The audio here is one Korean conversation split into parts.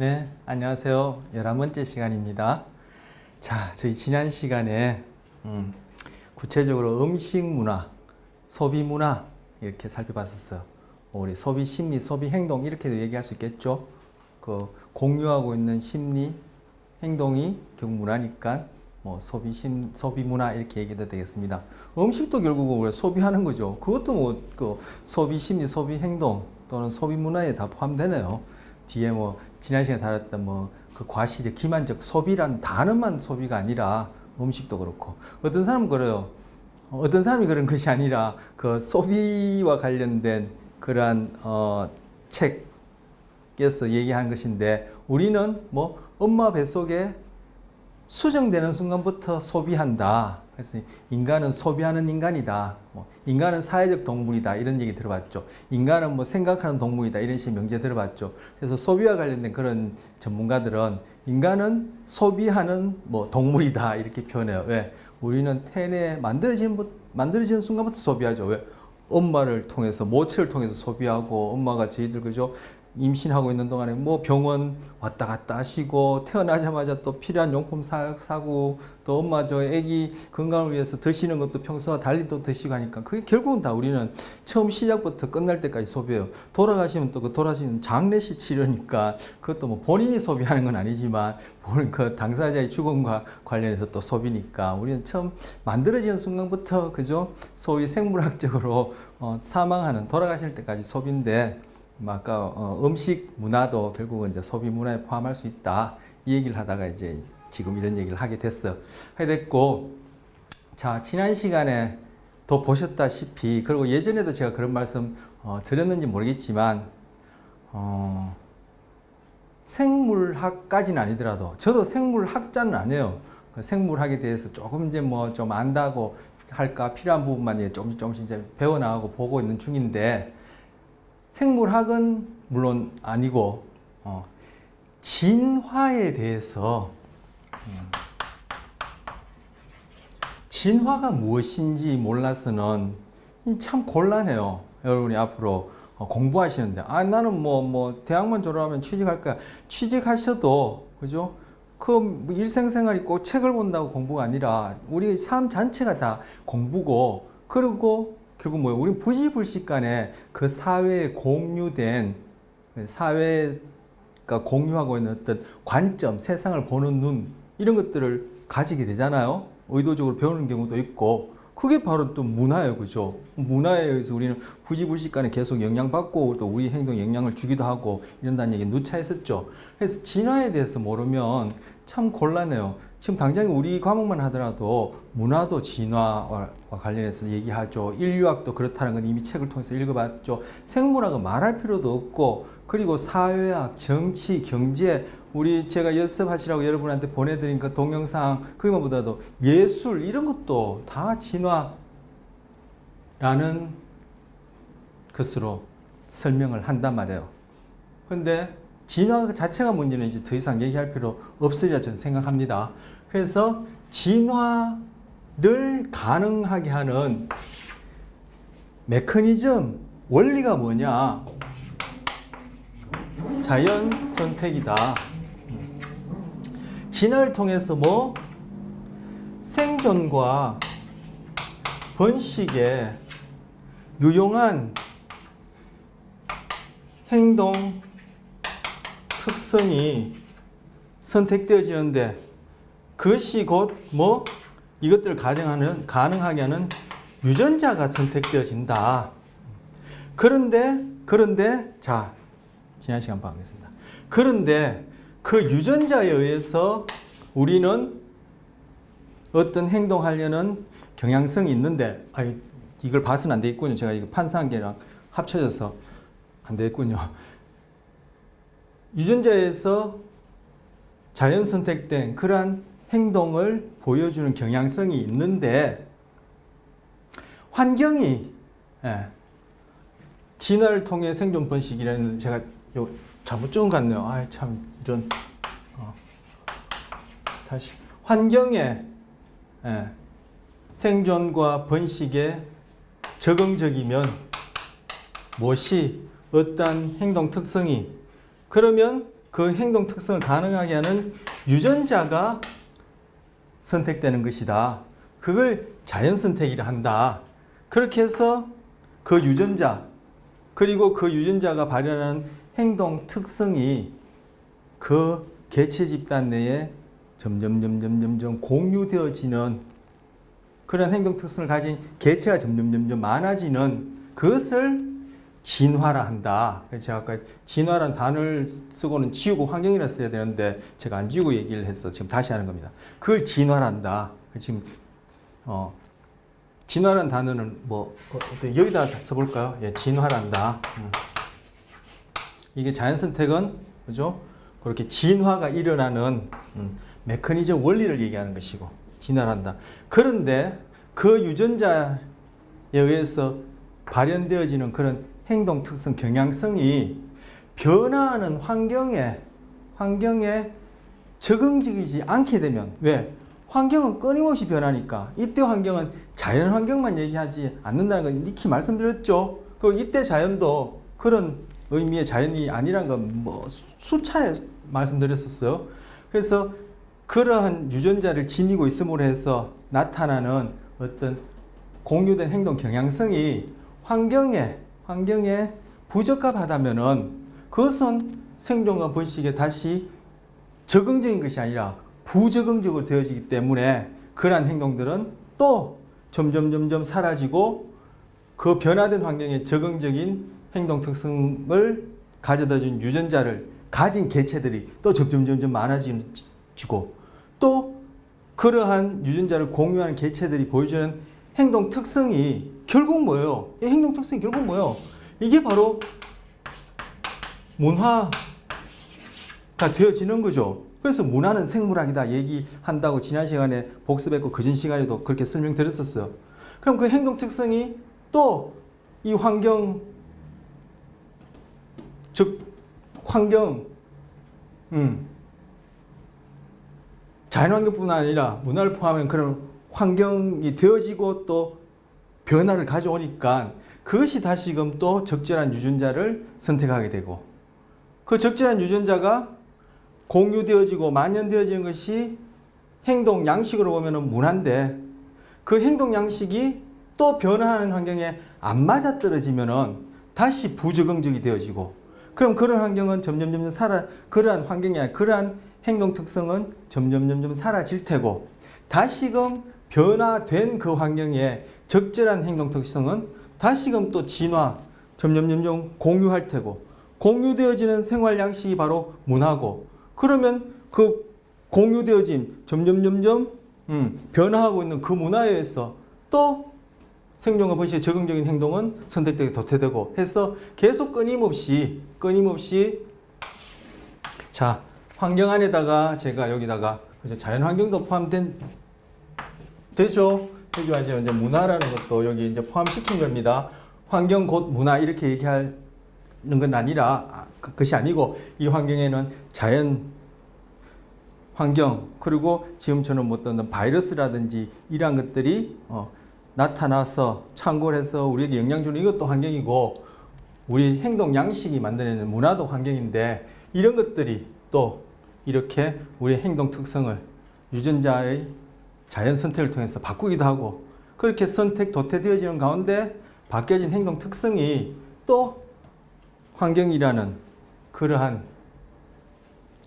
네, 안녕하세요. 11번째 시간입니다. 자, 저희 지난 시간에 구체적으로 음식 문화, 소비 문화 이렇게 살펴봤었어요. 우리 소비 심리, 소비 행동 이렇게도 얘기할 수 있겠죠. 그 공유하고 있는 심리, 행동이 결국 문화니까 뭐 소비 문화 이렇게 얘기해도 되겠습니다. 음식도 결국은 우리가 소비하는 거죠. 그것도 뭐 그 소비 심리, 소비 행동 또는 소비 문화에 다 포함되네요. 뒤에 뭐 지난 시간에 다뤘던 뭐 그 과시적, 기만적 소비란 단어만 소비가 아니라 음식도 그렇고 어떤 사람은 그래요. 어떤 사람이 그런 것이 아니라 그 소비와 관련된 그러한 책에서 얘기한 것인데 우리는 뭐 엄마 뱃속에 수정되는 순간부터 소비한다. 그래서 인간은 소비하는 인간이다. 인간은 사회적 동물이다. 이런 얘기 들어봤죠. 인간은 뭐 생각하는 동물이다. 이런 식의 명제 들어봤죠. 그래서 소비와 관련된 그런 전문가들은 인간은 소비하는 뭐 동물이다. 이렇게 표현해요. 왜? 우리는 태내에 만들어지는 순간부터 소비하죠. 왜? 엄마를 통해서, 모체를 통해서 소비하고, 엄마가 저희들 그죠? 임신하고 있는 동안에 뭐 병원 왔다 갔다 하시고 태어나자마자 또 필요한 용품 사고 또 엄마 저 아기 건강을 위해서 드시는 것도 평소와 달리 또 드시고 하니까 그게 결국은 다 우리는 처음 시작부터 끝날 때까지 소비해요. 돌아가시면 또 그 돌아가시는 장례식 치료니까 그것도 뭐 본인이 소비하는 건 아니지만 그 당사자의 죽음과 관련해서 또 소비니까 우리는 처음 만들어지는 순간부터 그죠? 소위 생물학적으로 사망하는 돌아가실 때까지 소비인데 아까 음식 문화도 결국은 이제 소비 문화에 포함할 수 있다 이 얘기를 하다가 이제 지금 이런 얘기를 하게 됐고 자 지난 시간에 또 보셨다시피 그리고 예전에도 제가 그런 말씀 드렸는지 모르겠지만 생물학까지는 아니더라도 저도 생물학자는 아니에요. 생물학에 대해서 조금 이제 뭐 좀 안다고 할까 필요한 부분만 이제 조금씩 이제 배워나가고 보고 있는 중인데. 생물학은 물론 아니고 진화에 대해서 진화가 무엇인지 몰라서는 참 곤란해요. 여러분이 앞으로 공부하시는데 나는 뭐 대학만 졸업하면 취직할 거야. 취직하셔도 그죠? 그 일생생활이 꼭 책을 본다고 공부가 아니라 우리 삶 자체가 다 공부고 그리고 결국 뭐예요? 우리 부지불식간에 그 사회에 공유된 사회가 공유하고 있는 어떤 관점, 세상을 보는 눈 이런 것들을 가지게 되잖아요. 의도적으로 배우는 경우도 있고 그게 바로 또 문화예요, 그죠? 문화에 의해서 우리는 부지불식간에 계속 영향받고 또 우리 행동에 영향을 주기도 하고 이런다는 얘기 누차 했었죠. 그래서 진화에 대해서 모르면 참 곤란해요. 지금 당장 우리 과목만 하더라도 문화도 진화와 관련해서 얘기하죠. 인류학도 그렇다는 건 이미 책을 통해서 읽어봤죠. 생물학은 말할 필요도 없고 그리고 사회학, 정치, 경제 우리 제가 연습하시라고 여러분한테 보내드린 그 동영상 그것만 보다도 예술 이런 것도 다 진화라는 것으로 설명을 한단 말이에요. 근데 진화 자체가 문제는 이제 더 이상 얘기할 필요 없으리라 저는 생각합니다. 그래서 진화를 가능하게 하는 메커니즘, 원리가 뭐냐? 자연 선택이다. 진화를 통해서 뭐 생존과 번식에 유용한 행동 특성이 선택되어지는데 그것이 곧 뭐 이것들을 가능하게 하는 유전자가 선택되어진다. 그런데 자 지난 시간 봐보겠습니다. 그런데 그 유전자에 의해서 우리는 어떤 행동하려는 경향성이 있는데 이걸 봐서는 안 되겠군요. 제가 이거 판사한 게랑 합쳐져서 안 되겠군요. 유전자에서 자연 선택된 그러한 행동을 보여주는 경향성이 있는데 환경이 진화를 통해 생존 번식이라는 제가 잘못 적은 것 같네요. 참 이런 다시 환경에 생존과 번식에 적응적이면 무엇이 어떠한 행동 특성이 그러면 그 행동 특성을 가능하게 하는 유전자가 선택되는 것이다. 그걸 자연 선택이라 한다. 그렇게 해서 그 유전자 그리고 그 유전자가 발현하는 행동 특성이 그 개체 집단 내에 점점 공유되어지는 그런 행동 특성을 가진 개체가 점점 많아지는 그것을 진화라 한다. 그래서 제가 아까 진화라는 단어를 쓰고는 지우고 환경이라 써야 되는데 제가 안 지우고 얘기를 해서 지금 다시 하는 겁니다. 그걸 진화라 한다. 지금 진화라는 단어는 뭐 여기다 써볼까요? 예, 진화란다. 이게 자연 선택은 그죠? 그렇게 진화가 일어나는 메커니즘 원리를 얘기하는 것이고 진화란다. 그런데 그 유전자에 의해서 발현되어지는 그런 행동 특성, 경향성이 변화하는 환경에 적응적이지 않게 되면 왜? 환경은 끊임없이 변하니까 이때 환경은 자연 환경만 얘기하지 않는다는 건 익히 말씀드렸죠. 그리고 이때 자연도 그런 의미의 자연이 아니란 건 뭐 수차례 말씀드렸었어요. 그래서 그러한 유전자를 지니고 있음으로 해서 나타나는 어떤 공유된 행동 경향성이 환경에 부적합하다면은 그것은 생존과 번식에 다시 적응적인 것이 아니라 부적응적으로 되어지기 때문에 그러한 행동들은 또 점점 사라지고 그 변화된 환경에 적응적인 행동 특성을 가져다 준 유전자를 가진 개체들이 또 점점 많아지고 또 그러한 유전자를 공유하는 개체들이 보여주는 행동 특성이 결국 뭐예요? 이 행동 특성이 결국 뭐예요? 이게 바로 문화가 되어지는 거죠. 그래서 문화는 생물학이다 얘기한다고 지난 시간에 복습했고 그전 시간에도 그렇게 설명드렸었어요. 그럼 그 행동 특성이 또 이 환경, 즉 환경, 자연환경뿐만 아니라 문화를 포함한 그런 환경이 되어지고 또 변화를 가져오니까 그것이 다시금 또 적절한 유전자를 선택하게 되고 그 적절한 유전자가 공유되어지고 만연되어지는 것이 행동 양식으로 보면 문화인데 그 행동 양식이 또 변화하는 환경에 안 맞아떨어지면 다시 부적응적이 되어지고 그럼 그런 환경은 점점 그러한 환경이 아니라 그러한 행동 특성은 점점 사라질 테고 다시금 변화된 그 환경에 적절한 행동 특성은 다시금 또 진화 점점 공유할 테고 공유되어지는 생활 양식이 바로 문화고 그러면 그 공유되어진 점점 변화하고 있는 그 문화에 의해서 또 생존과 번식의 적응적인 행동은 선택되게 도태되고 해서 계속 끊임없이 자 환경 안에다가 제가 여기다가 자연 환경도 포함된 되죠. 이제 문화라는 것도 여기 이제 포함시킨 겁니다. 환경 곧 문화 이렇게 얘기하는 건 아니라 그것이 아니고 이 환경에는 자연 환경 그리고 지금처럼 어떤 바이러스라든지 이러한 것들이 나타나서 창궐해서 우리에게 영향 주는 이것도 환경이고 우리 행동 양식이 만들어내는 문화도 환경인데 이런 것들이 또 이렇게 우리의 행동 특성을 유전자의 자연 선택을 통해서 바꾸기도 하고 그렇게 선택 도태되어지는 가운데 바뀌어진 행동 특성이 또 환경이라는 그러한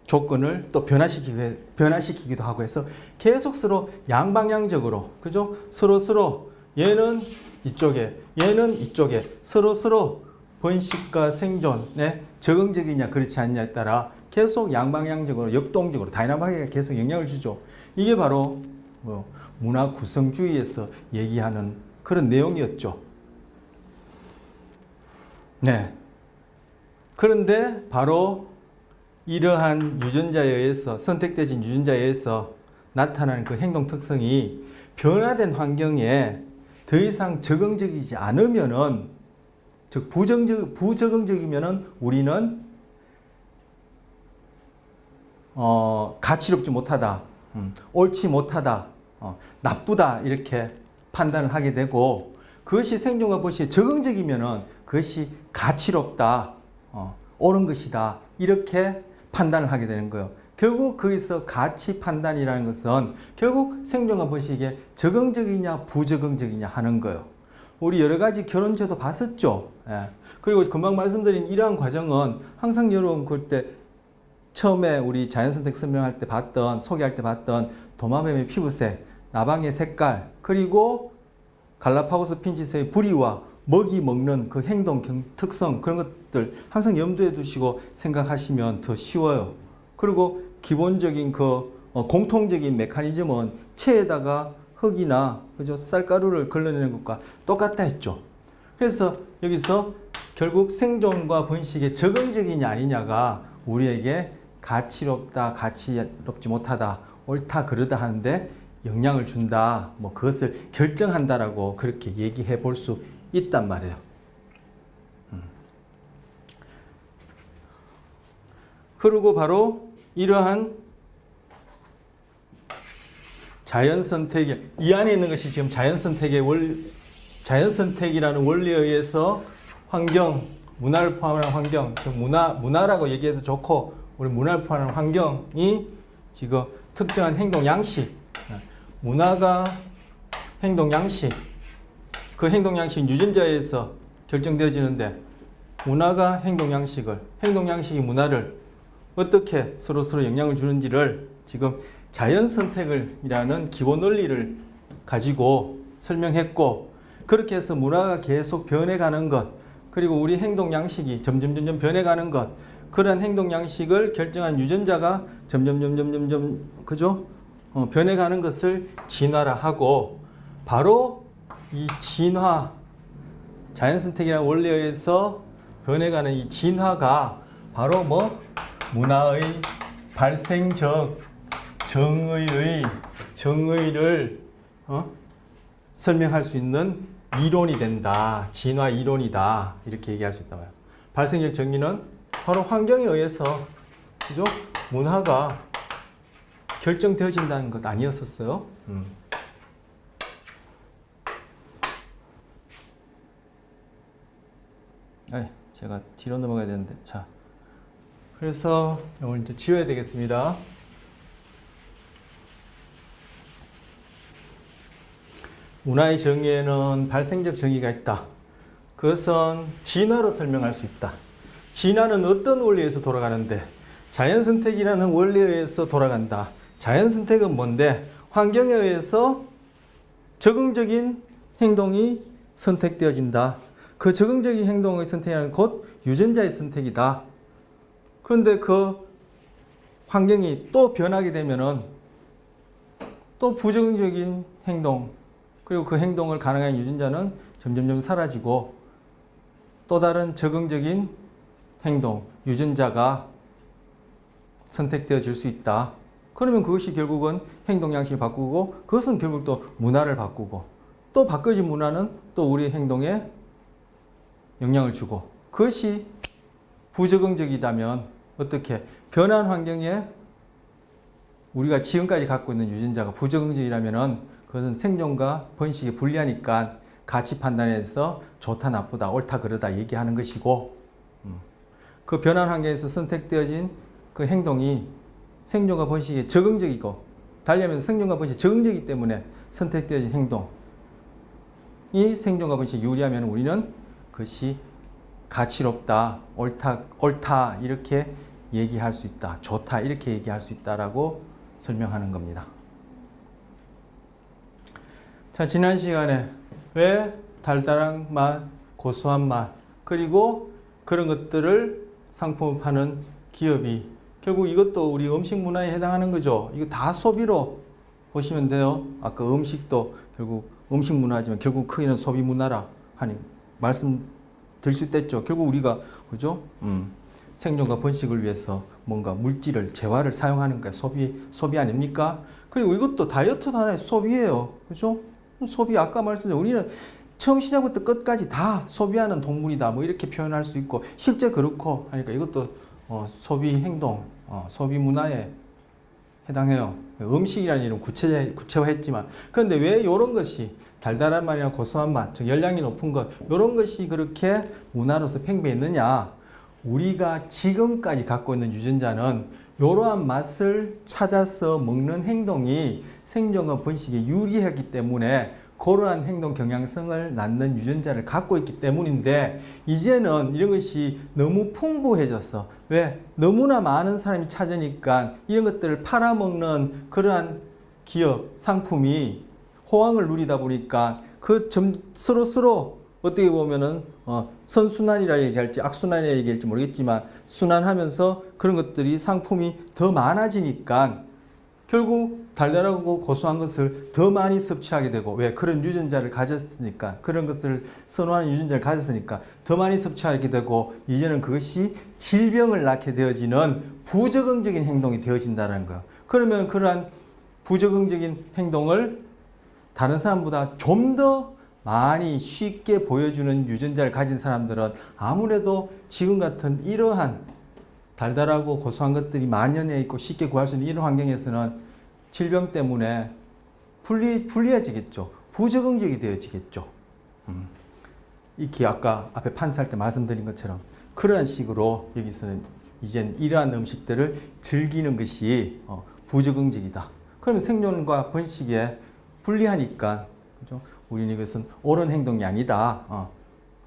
조건을 또 변화시키기도 하고 해서 계속 서로 양방향적으로 그죠? 서로 얘는 이쪽에 얘는 이쪽에 서로 번식과 생존에 적응적이냐 그렇지 않냐에 따라 계속 양방향적으로 역동적으로 다이나믹하게 계속 영향을 주죠. 이게 바로 문화 구성주의에서 얘기하는 그런 내용이었죠. 네. 그런데 바로 이러한 유전자에 의해서 선택되진 유전자에 의해서 나타나는 그 행동 특성이 변화된 환경에 더 이상 적응적이지 않으면은 즉 부적응적이면은 우리는 가치롭지 못하다, 옳지 못하다, 나쁘다 이렇게 판단을 하게 되고 그것이 생존과 번식에 적응적이면은 그것이 가치롭다, 옳은 것이다 이렇게 판단을 하게 되는 거예요. 결국 거기서 가치 판단이라는 것은 결국 생존과 번식에 적응적이냐 부적응적이냐 하는 거예요. 우리 여러 가지 결혼제도 봤었죠. 예. 그리고 금방 말씀드린 이러한 과정은 항상 여러분 그때 처음에 우리 자연선택 설명할 때 봤던, 소개할 때 봤던 도마뱀의 피부색, 나방의 색깔, 그리고 갈라파고스 핀칫의 부리와 먹이 먹는 그 행동 특성, 그런 것들 항상 염두에 두시고 생각하시면 더 쉬워요. 그리고 기본적인 그 공통적인 메커니즘은 체에다가 흙이나 그죠? 쌀가루를 걸러내는 것과 똑같다 했죠. 그래서 여기서 결국 생존과 번식에 적응적이냐 아니냐가 우리에게 가치롭다, 가치롭지 못하다, 옳다, 그르다 하는데 영향을 준다, 뭐 그것을 결정한다라고 그렇게 얘기해 볼 수 있단 말이에요. 그리고 바로 이러한 자연선택, 이 안에 있는 것이 지금 자연선택이라는 원리에 의해서 환경, 문화를 포함한 환경, 즉 문화라고 얘기해도 좋고, 우리 문화를 포함한 환경이 지금 특정한 행동 양식, 문화가 행동 양식, 그 행동 양식은 유전자에 의해서 결정되어지는데, 문화가 행동 양식이 문화를 어떻게 서로 영향을 주는지를 지금 자연선택이라는 기본 원리를 가지고 설명했고, 그렇게 해서 문화가 계속 변해가는 것, 그리고 우리 행동 양식이 점점 변해가는 것, 그런 행동 양식을 결정한 유전자가 점점 그죠? 변해가는 것을 진화라 하고, 바로 이 진화, 자연선택이라는 원리에 의해서 변해가는 이 진화가 바로 뭐 문화의 발생적 정의를 설명할 수 있는 이론이 된다. 진화 이론이다. 이렇게 얘기할 수 있단 말이에요. 발생적 정의는 바로 환경에 의해서 그죠? 문화가 결정되어진다는 것 아니었었어요. 제가 뒤로 넘어가야 되는데, 자, 그래서 이걸 이제 지워야 되겠습니다. 문화의 정의에는 발생적 정의가 있다. 그것은 진화로 설명할 수 있다. 진화는 어떤 원리에서 돌아가는데? 자연선택이라는 원리에 의해서 돌아간다. 자연선택은 뭔데? 환경에 의해서 적응적인 행동이 선택되어진다. 그 적응적인 행동의 선택이라는 곧 유전자의 선택이다. 그런데 그 환경이 또 변하게 되면은 또 부정적인 행동, 그리고 그 행동을 가능한 유전자는 점점 사라지고 또 다른 적응적인 행동, 유전자가 선택되어질 수 있다. 그러면 그것이 결국은 행동 양식을 바꾸고, 그것은 결국 또 문화를 바꾸고, 또 바꿔진 문화는 또 우리 행동에 영향을 주고, 그것이 부적응적이다면 어떻게 변한 환경에 우리가 지금까지 갖고 있는 유전자가 부적응적이라면은 그것은 생존과 번식에 불리하니까 가치 판단에서 좋다, 나쁘다, 옳다, 그르다 얘기하는 것이고, 그 변한 환경에서 선택되어진 그 행동이 생존과 번식에 적응적이고, 달리하면 생존과 번식에 적응적이기 때문에 선택되어진 행동이 생존과 번식에 유리하면 우리는 그것이 가치롭다, 옳다 이렇게 얘기할 수 있다, 좋다 이렇게 얘기할 수 있다라고 설명하는 겁니다. 자, 지난 시간에 왜 달달한 맛, 고소한 맛, 그리고 그런 것들을 상품을 파는 기업이 결국 이것도 우리 음식 문화에 해당하는 거죠. 이거 다 소비로 보시면 돼요. 아까 음식도 결국 음식 문화지만 결국 크게는 소비 문화라 하니 말씀 드릴 수 있겠죠. 결국 우리가 그죠? 생존과 번식을 위해서 뭔가 물질을 재화를 사용하는 게 소비 아닙니까? 그리고 이것도 다이어트도 하나의 소비예요. 그죠? 소비 아까 말씀드린 우리는 처음 시작부터 끝까지 다 소비하는 동물이다 뭐 이렇게 표현할 수 있고 실제 그렇고 하니까 이것도 소비 행동, 소비 문화에 해당해요. 음식이라는 이름 구체화했지만 그런데 왜 이런 것이 달달한 맛이나 고소한 맛, 즉 열량이 높은 것 이런 것이 그렇게 문화로서 팽배했느냐? 우리가 지금까지 갖고 있는 유전자는 이러한 맛을 찾아서 먹는 행동이 생존과 번식에 유리하기 때문에 그러한 행동 경향성을 낳는 유전자를 갖고 있기 때문인데, 이제는 이런 것이 너무 풍부해졌어. 왜? 너무나 많은 사람이 찾으니까 이런 것들을 팔아먹는 그러한 기업, 상품이 호황을 누리다 보니까 서로 어떻게 보면은 선순환이라 얘기할지 악순환이라 얘기할지 모르겠지만 순환하면서 그런 것들이 상품이 더 많아지니까 결국 달달하고 고소한 것을 더 많이 섭취하게 되고, 왜? 그런 유전자를 가졌으니까, 그런 것들을 선호하는 유전자를 가졌으니까 더 많이 섭취하게 되고, 이제는 그것이 질병을 낳게 되어지는 부적응적인 행동이 되어진다는 거예요. 그러면 그러한 부적응적인 행동을 다른 사람보다 좀 더 많이 쉽게 보여주는 유전자를 가진 사람들은 아무래도 지금 같은 이러한 달달하고 고소한 것들이 만연해 있고 쉽게 구할 수 있는 이런 환경에서는 질병 때문에 불리해지겠죠. 부적응적이 되어지겠죠. 이렇게 아까 앞에 판사할 때 말씀드린 것처럼 그러한 식으로 여기서는 이젠 이러한 음식들을 즐기는 것이 부적응적이다. 그러면 생존과 번식에 불리하니까, 그죠? 우리는 이것은 옳은 행동이 아니다.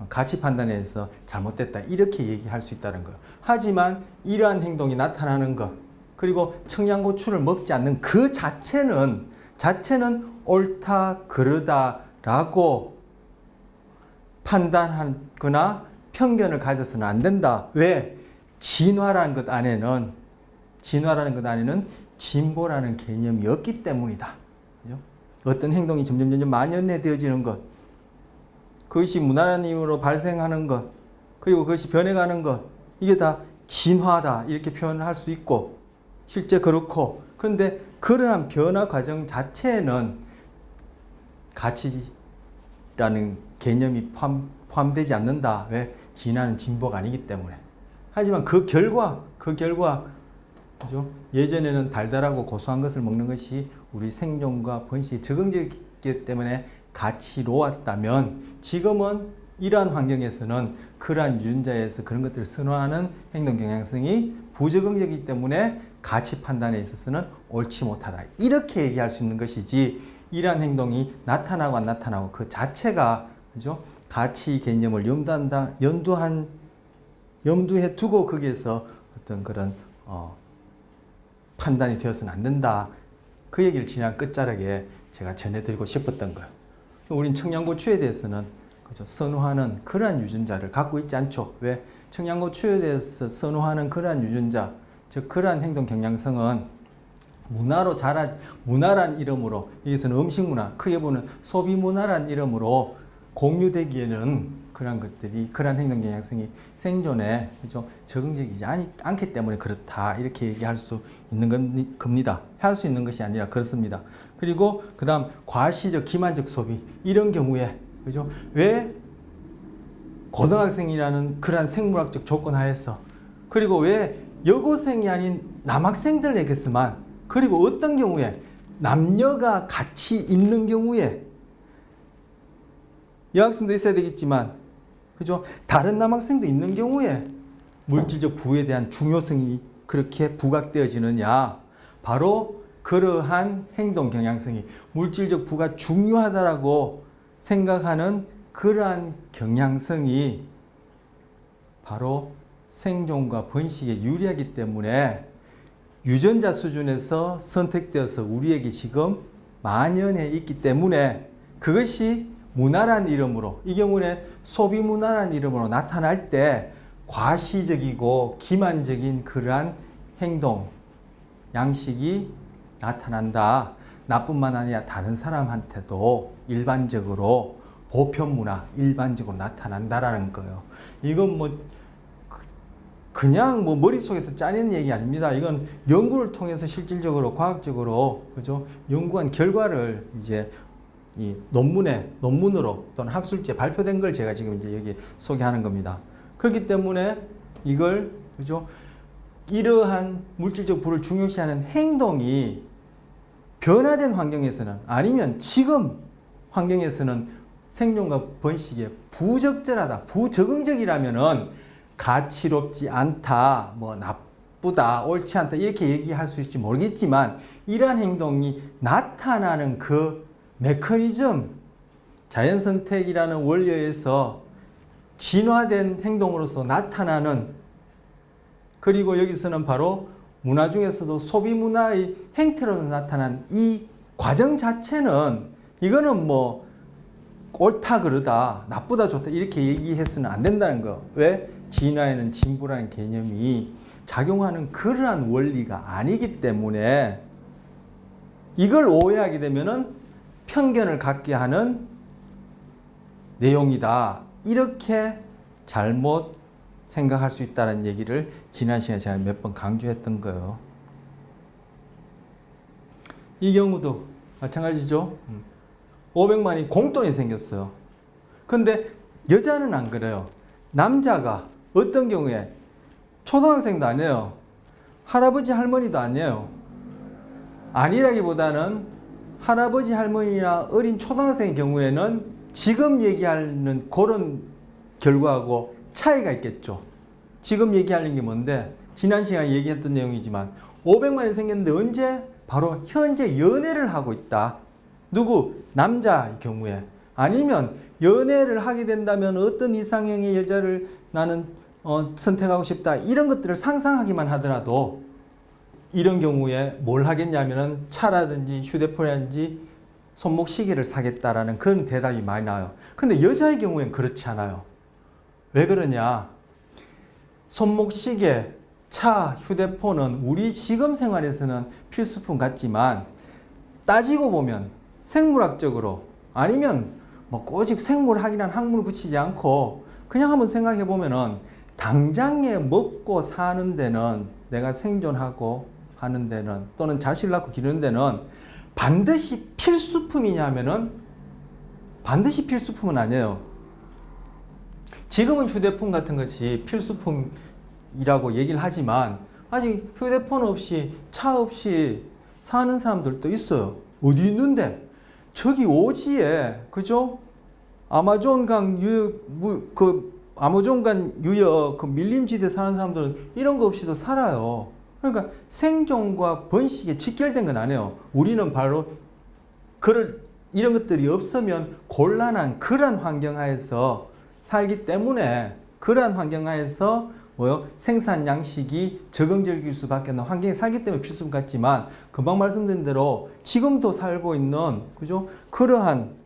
가치 판단에서 잘못됐다. 이렇게 얘기할 수 있다는 거예요. 하지만 이러한 행동이 나타나는 것, 그리고 청양고추를 먹지 않는 그 자체는 옳다, 그르다라고 판단하거나 편견을 가져서는 안 된다. 왜? 진화라는 것 안에는 진보라는 개념이 없기 때문이다. 그죠? 어떤 행동이 점점 만연해되어지는 것, 그것이 무난한 힘으로 발생하는 것, 그리고 그것이 변해가는 것, 이게 다 진화다 이렇게 표현을 할 수 있고, 실제 그렇고, 그런데 그러한 변화 과정 자체에는 가치라는 개념이 포함되지 않는다. 왜? 진화는 진보가 아니기 때문에. 하지만 그 결과 그죠? 예전에는 달달하고 고소한 것을 먹는 것이 우리 생존과 번식에 적응적이기 때문에 가치로웠다면, 지금은 이러한 환경에서는 그러한 유전자에서 그런 것들을 선호하는 행동 경향성이 부적응적이기 때문에 가치 판단에 있어서는 옳지 못하다. 이렇게 얘기할 수 있는 것이지, 이러한 행동이 나타나고 안 나타나고 그 자체가, 그죠? 가치 개념을 염두해 두고 거기에서 어떤 그런 판단이 되어서는 안 된다. 그 얘기를 지난 끝자락에 제가 전해드리고 싶었던 거예요. 우린 청양고추에 대해서는, 그죠? 선호하는 그러한 유전자를 갖고 있지 않죠. 왜? 청양고추에 대해서 선호하는 그러한 유전자, 즉 그러한 행동 경향성은 문화란 이름으로, 여기서는 음식문화, 크게 보는 소비문화란 이름으로 공유되기에는 그러한 행동 경향성이 생존에, 그죠? 적응적이지 않기 때문에 그렇다. 이렇게 얘기할 수 있는 겁니다. 할 수 있는 것이 아니라 그렇습니다. 그리고 그 다음 과시적, 기만적 소비, 이런 경우에, 그죠? 왜 고등학생이라는 그러한 생물학적 조건 하에서, 그리고 왜 여고생이 아닌 남학생들에게서만, 그리고 어떤 경우에 남녀가 같이 있는 경우에, 여학생도 있어야 되겠지만, 그죠? 다른 남학생도 있는 경우에 물질적 부에 대한 중요성이 그렇게 부각되어지느냐? 바로 그러한 행동 경향성이, 물질적 부가 중요하다라고 생각하는 그러한 경향성이 바로 생존과 번식에 유리하기 때문에 유전자 수준에서 선택되어서 우리에게 지금 만연해 있기 때문에, 그것이 문화란 이름으로, 이 경우는 소비문화란 이름으로 나타날 때 과시적이고 기만적인 그러한 행동, 양식이 나타난다. 나뿐만 아니라 다른 사람한테도 일반적으로 보편문화, 일반적으로 나타난다라는 거예요. 이건 그냥 머릿속에서 짜낸 얘기 아닙니다. 이건 연구를 통해서 실질적으로 과학적으로, 그죠? 연구한 결과를 이제 이 논문으로 또는 학술지에 발표된 걸 제가 지금 이제 여기 소개하는 겁니다. 그렇기 때문에 이걸, 그죠? 이러한 물질적 부를 중요시하는 행동이 변화된 환경에서는, 아니면 지금 환경에서는 생존과 번식에 부적절하다, 부적응적이라면은 가치롭지 않다, 뭐 나쁘다, 옳지 않다 이렇게 얘기할 수 있을지 모르겠지만 이러한 행동이 나타나는 그 메커니즘, 자연선택이라는 원리에서 진화된 행동으로서 나타나는, 그리고 여기서는 바로 문화 중에서도 소비 문화의 행태로 나타난 이 과정 자체는 이거는 뭐 옳다 그르다 나쁘다 좋다 이렇게 얘기해서는 안 된다는 거. 왜? 진화에는 진보라는 개념이 작용하는 그러한 원리가 아니기 때문에 이걸 오해하게 되면은 편견을 갖게 하는 내용이다, 이렇게 잘못 생각할 수 있다는 얘기를 지난 시간에 제가 몇 번 강조했던 거예요. 이 경우도 마찬가지죠. 500만이 공돈이 생겼어요. 근데 여자는 안 그래요. 남자가 어떤 경우에 초등학생도 아니에요. 할아버지 할머니도 아니에요. 아니라기보다는 할아버지 할머니나 어린 초등학생의 경우에는 지금 얘기하는 그런 결과하고 차이가 있겠죠. 지금 얘기하는 게 뭔데? 지난 시간에 얘기했던 내용이지만 500만이 생겼는데 언제? 바로 현재 연애를 하고 있다. 누구? 남자의 경우에. 아니면 연애를 하게 된다면 어떤 이상형의 여자를 나는 선택하고 싶다. 이런 것들을 상상하기만 하더라도 이런 경우에 뭘 하겠냐면은 차라든지 휴대폰이라든지 손목 시계를 사겠다라는 그런 대답이 많이 나와요. 근데 여자의 경우엔 그렇지 않아요. 왜 그러냐? 손목 시계, 차, 휴대폰은 우리 지금 생활에서는 필수품 같지만 따지고 보면 생물학적으로 아니면 뭐 꼬직 생물학이란 학문을 붙이지 않고 그냥 한번 생각해 보면은 당장에 먹고 사는 데는, 내가 생존하고 하는 데는, 또는 자식을 낳고 기르는 데는 반드시 필수품이냐면은 반드시 필수품은 아니에요. 지금은 휴대폰 같은 것이 필수품이라고 얘기를 하지만 아직 휴대폰 없이 차 없이 사는 사람들도 있어요. 어디 있는데? 저기 오지에, 그죠? 아마존강 유역, 아마존강 유역, 밀림지대 사는 사람들은 이런 거 없이도 살아요. 그러니까 생존과 번식에 직결된 건 아니에요. 우리는 바로 이런 것들이 없으면 곤란한 그런 환경 하에서 살기 때문에, 그러한 환경 하에서 생산 양식이 적응적일 수밖에 없는 환경에 살기 때문에 필수품 같지만, 금방 말씀드린 대로 지금도 살고 있는, 그죠? 그러한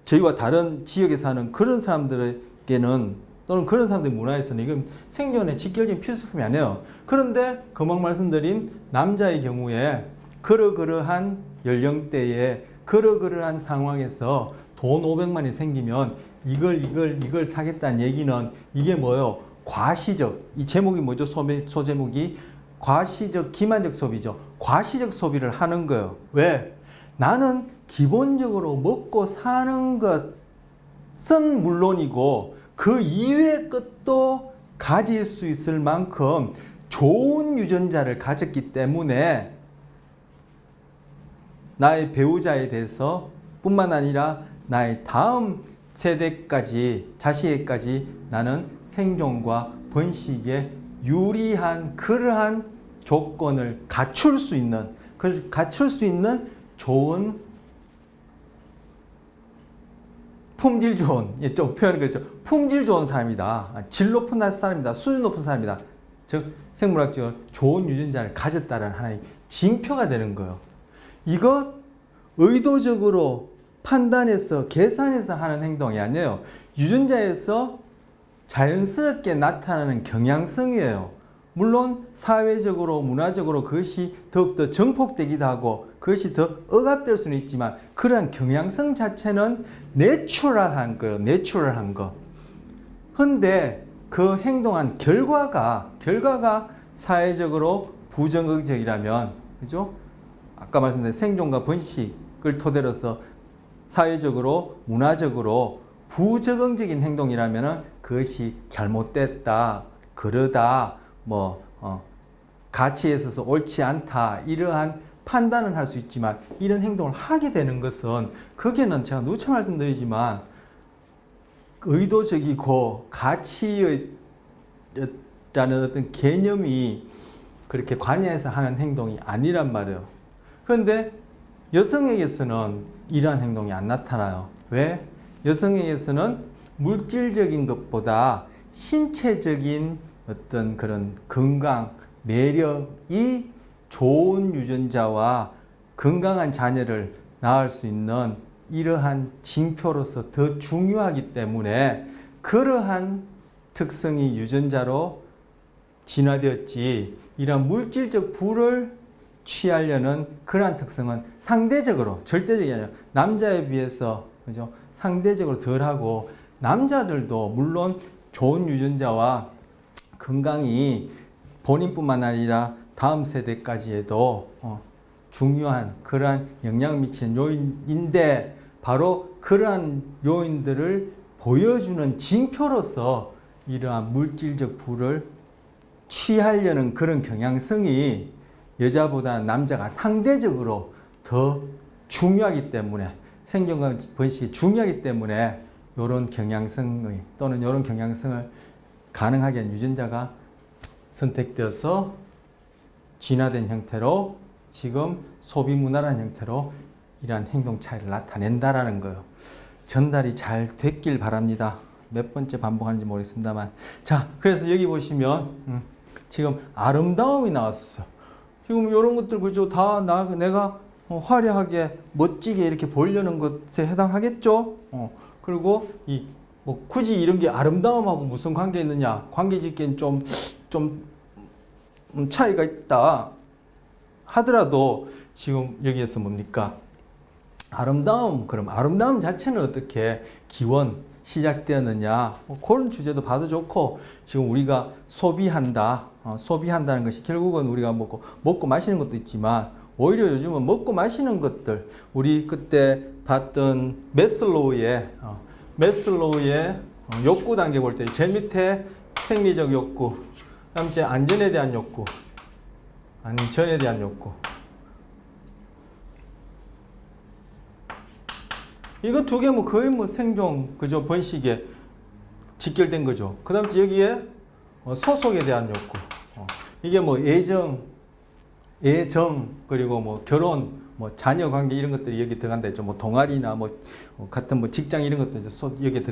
저희와 다른 지역에 사는 그런 사람들에게는, 또는 그런 사람들의 문화에서는 이건 생존의 직결적인 필수품이 아니에요. 그런데 금방 말씀드린 남자의 경우에 그러한 연령대에 그러한 상황에서 돈 500만이 생기면 이걸 사겠다는 얘기는 이게 뭐예요? 과시적, 이 제목이 뭐죠? 소제목이 과시적, 기만적 소비죠. 과시적 소비를 하는 거예요. 왜? 나는 기본적으로 먹고 사는 것은 물론이고 그 이외의 것도 가질 수 있을 만큼 좋은 유전자를 가졌기 때문에 나의 배우자에 대해서 뿐만 아니라 나의 다음 세대까지, 자식에까지 나는 생존과 번식에 유리한 그러한 조건을 갖출 수 있는 좋은, 품질 좋은, 좀 표현이 그렇죠. 품질 좋은 사람이다. 질 높은 사람이다. 수준 높은 사람이다. 즉 생물학적으로 좋은 유전자를 가졌다는 하나의 징표가 되는 거예요. 이것 의도적으로 판단해서 계산해서 하는 행동이 아니에요. 유전자에서 자연스럽게 나타나는 경향성이에요. 물론 사회적으로 문화적으로 그것이 더욱더 정폭되기도 하고 그것이 더 억압될 수는 있지만 그러한 경향성 자체는 내추럴한 거예요. 내추럴한 거. 근데 그 행동한 결과가 사회적으로 부정적이라면, 그죠? 아까 말씀드린 생존과 번식을 토대로서 사회적으로 문화적으로 부적응적인 행동이라면 그것이 잘못됐다, 그러다, 가치에 있어서 옳지 않다, 이러한 판단을 할 수 있지만 이런 행동을 하게 되는 것은, 거기에는 제가 누차 말씀드리지만 의도적이고 가치라는 어떤 개념이 그렇게 관여해서 하는 행동이 아니란 말이에요. 그런데 여성에게서는 이러한 행동이 안 나타나요. 왜? 여성에게서는 물질적인 것보다 신체적인 어떤 그런 건강, 매력이 좋은 유전자와 건강한 자녀를 낳을 수 있는 이러한 징표로서 더 중요하기 때문에 그러한 특성이 유전자로 진화되었지, 이런 물질적 부를 취하려는 그러한 특성은 상대적으로, 절대적이 아니라 남자에 비해서, 그죠? 상대적으로 덜하고, 남자들도 물론 좋은 유전자와 건강이 본인뿐만 아니라 다음 세대까지에도 중요한 그러한 영향을 미치는 요인인데, 바로 그러한 요인들을 보여주는 징표로서 이러한 물질적 부를 취하려는 그런 경향성이 여자보다 남자가 상대적으로 더 중요하기 때문에, 생존과 번식이 중요하기 때문에 이런 경향성의 또는 이런 경향성을 가능하게 한 유전자가 선택되어서 진화된 형태로 지금 소비 문화라는 형태로 이러한 행동 차이를 나타낸다라는 거예요. 전달이 잘 됐길 바랍니다. 몇 번째 반복하는지 모르겠습니다만. 자, 그래서 여기 보시면 지금 아름다움이 나왔어요. 지금 이런 것들 그죠? 다 내가 화려하게 멋지게 이렇게 보려는 것에 해당하겠죠? 그리고 뭐 굳이 이런 게 아름다움하고 무슨 관계 있느냐? 관계 짓기엔 좀 차이가 있다 하더라도 지금 여기에서 뭡니까? 아름다움, 그럼 아름다움 자체는 어떻게 기원 시작되었느냐? 그런 주제도 봐도 좋고, 지금 우리가 소비한다는 것이 결국은 우리가 먹고 마시는 것도 있지만, 오히려 요즘은 먹고 마시는 것들, 우리 그때 봤던 매슬로우의 욕구 단계 볼 때 제일 밑에 생리적 욕구, 그다음 이제 안전에 대한 욕구, 이거 두 개 거의 생존, 그죠? 번식에 직결된 거죠. 그 다음 여기에 소속에 대한 욕구. 이게 애정, 그리고 결혼, 자녀 관계 이런 것들이 여기 들어간다 했죠. 동아리나 같은 직장 이런 것도 이제 여기에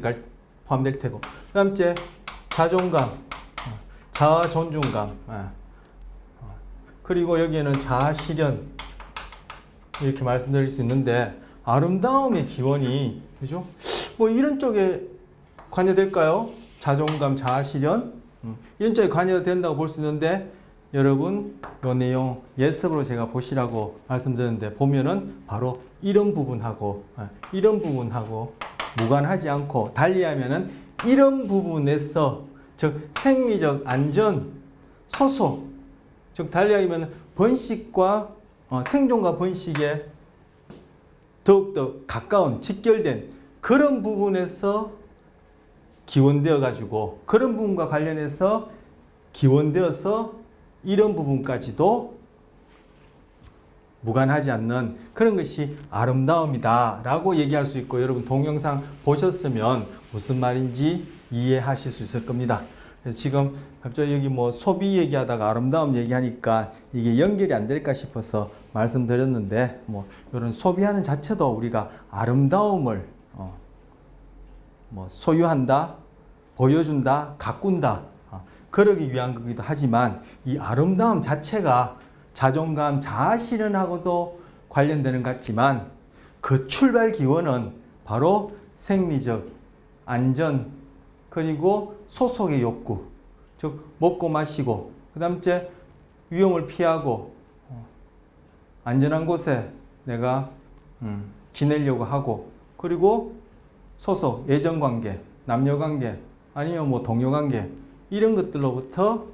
포함될 테고. 그 다음 자존감, 자아 존중감. 그리고 여기에는 자아 실현. 이렇게 말씀드릴 수 있는데, 아름다움의 기원이, 그죠? 이런 쪽에 관여될까요? 자존감, 자아 실현? 이런 쪽에 관여된다고 볼 수 있는데, 여러분, 이 내용 예습으로 제가 보시라고 말씀드렸는데, 보면은 바로 이런 부분하고 무관하지 않고, 달리하면은 이런 부분에서, 즉, 생리적 안전, 소속, 즉, 달리하면 번식과, 생존과 번식에 더욱더 가까운, 직결된 그런 부분에서 기원되어 가지고, 그런 부분과 관련해서 기원되어서 이런 부분까지도 무관하지 않는 그런 것이 아름다움이다 라고 얘기할 수 있고, 여러분 동영상 보셨으면 무슨 말인지 이해하실 수 있을 겁니다. 그래서 지금 갑자기 여기 소비 얘기하다가 아름다움 얘기하니까 이게 연결이 안 될까 싶어서 말씀드렸는데, 이런 소비하는 자체도 우리가 아름다움을 소유한다, 보여준다, 가꾼다, 그러기 위한 거기도 하지만, 이 아름다움 자체가 자존감, 자아 실현하고도 관련되는 것 같지만, 그 출발 기원은 바로 생리적 안전, 그리고 소속의 욕구, 즉 먹고 마시고, 그 다음 위험을 피하고 안전한 곳에 내가 지내려고 하고, 그리고 소속, 애정관계, 남녀관계, 아니면 동료관계, 이런 것들로부터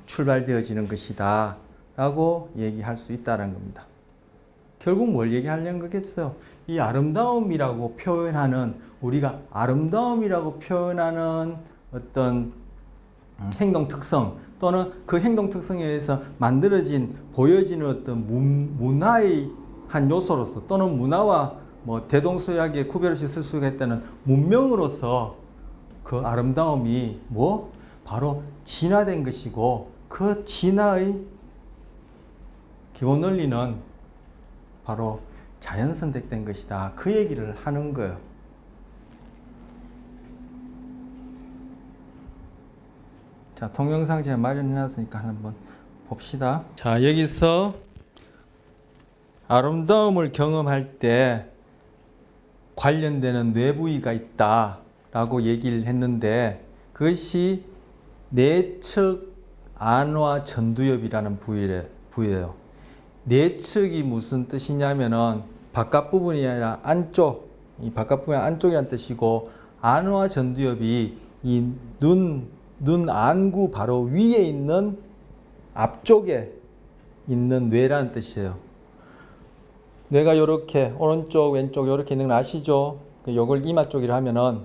출발되어지는 것이다 라고 얘기할 수 있다는 겁니다. 결국 뭘 얘기하려는 거겠어요? 이 아름다움이라고 표현하는, 우리가 아름다움이라고 표현하는 어떤 행동 특성, 또는 그 행동 특성에 의해서 만들어진, 보여지는 어떤 문화의 한 요소로서, 또는 문화와 뭐 대동소이하게 구별 없이 쓸 수가 있다는 문명으로서 그 아름다움이 뭐 바로 진화된 것이고 그 진화의 기본 원리는 바로 자연 선택된 것이다. 그 얘기를 하는 거예요. 자, 동영상 제가 마련해 놨으니까 한번 봅시다. 자, 여기서 아름다움을 경험할 때 관련되는 뇌부위가 있다라고 얘기를 했는데 그것이 내측 안화 전두엽이라는 부위예요. 내측이 무슨 뜻이냐면은 바깥 부분이 아니라 안쪽, 이 바깥 부분이 안쪽이라는 뜻이고 안화 전두엽이 이 눈 안구 바로 위에 있는 앞쪽에 있는 뇌라는 뜻이에요. 뇌가 이렇게 오른쪽 왼쪽 이렇게 있는 거 아시죠? 이걸 이마 쪽이라 하면은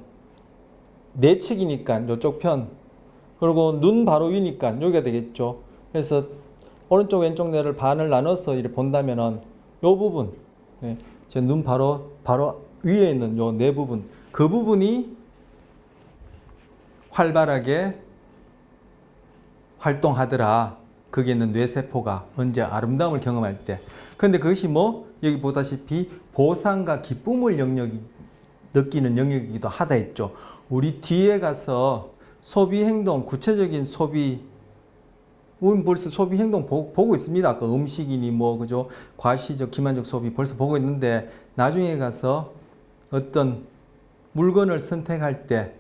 내측이니까 이쪽 편, 그리고 눈 바로 위니까 여기가 되겠죠. 그래서 오른쪽 왼쪽 뇌를 반을 나눠서 이렇게 본다면은 요 부분, 제 눈 바로 위에 있는 요 뇌 부분, 그 부분이 활발하게 활동하더라. 거기에 있는 뇌세포가 언제 아름다움을 경험할 때. 그런데 그것이 뭐 여기 보다시피 보상과 기쁨을 느끼는 영역이기도 하다 했죠. 우리 뒤에 가서 소비 행동, 구체적인 소비, 우리 벌써 소비 행동 보고 있습니다. 아까 음식이니 뭐 그죠, 과시적, 기만적 소비 벌써 보고 있는데 나중에 가서 어떤 물건을 선택할 때,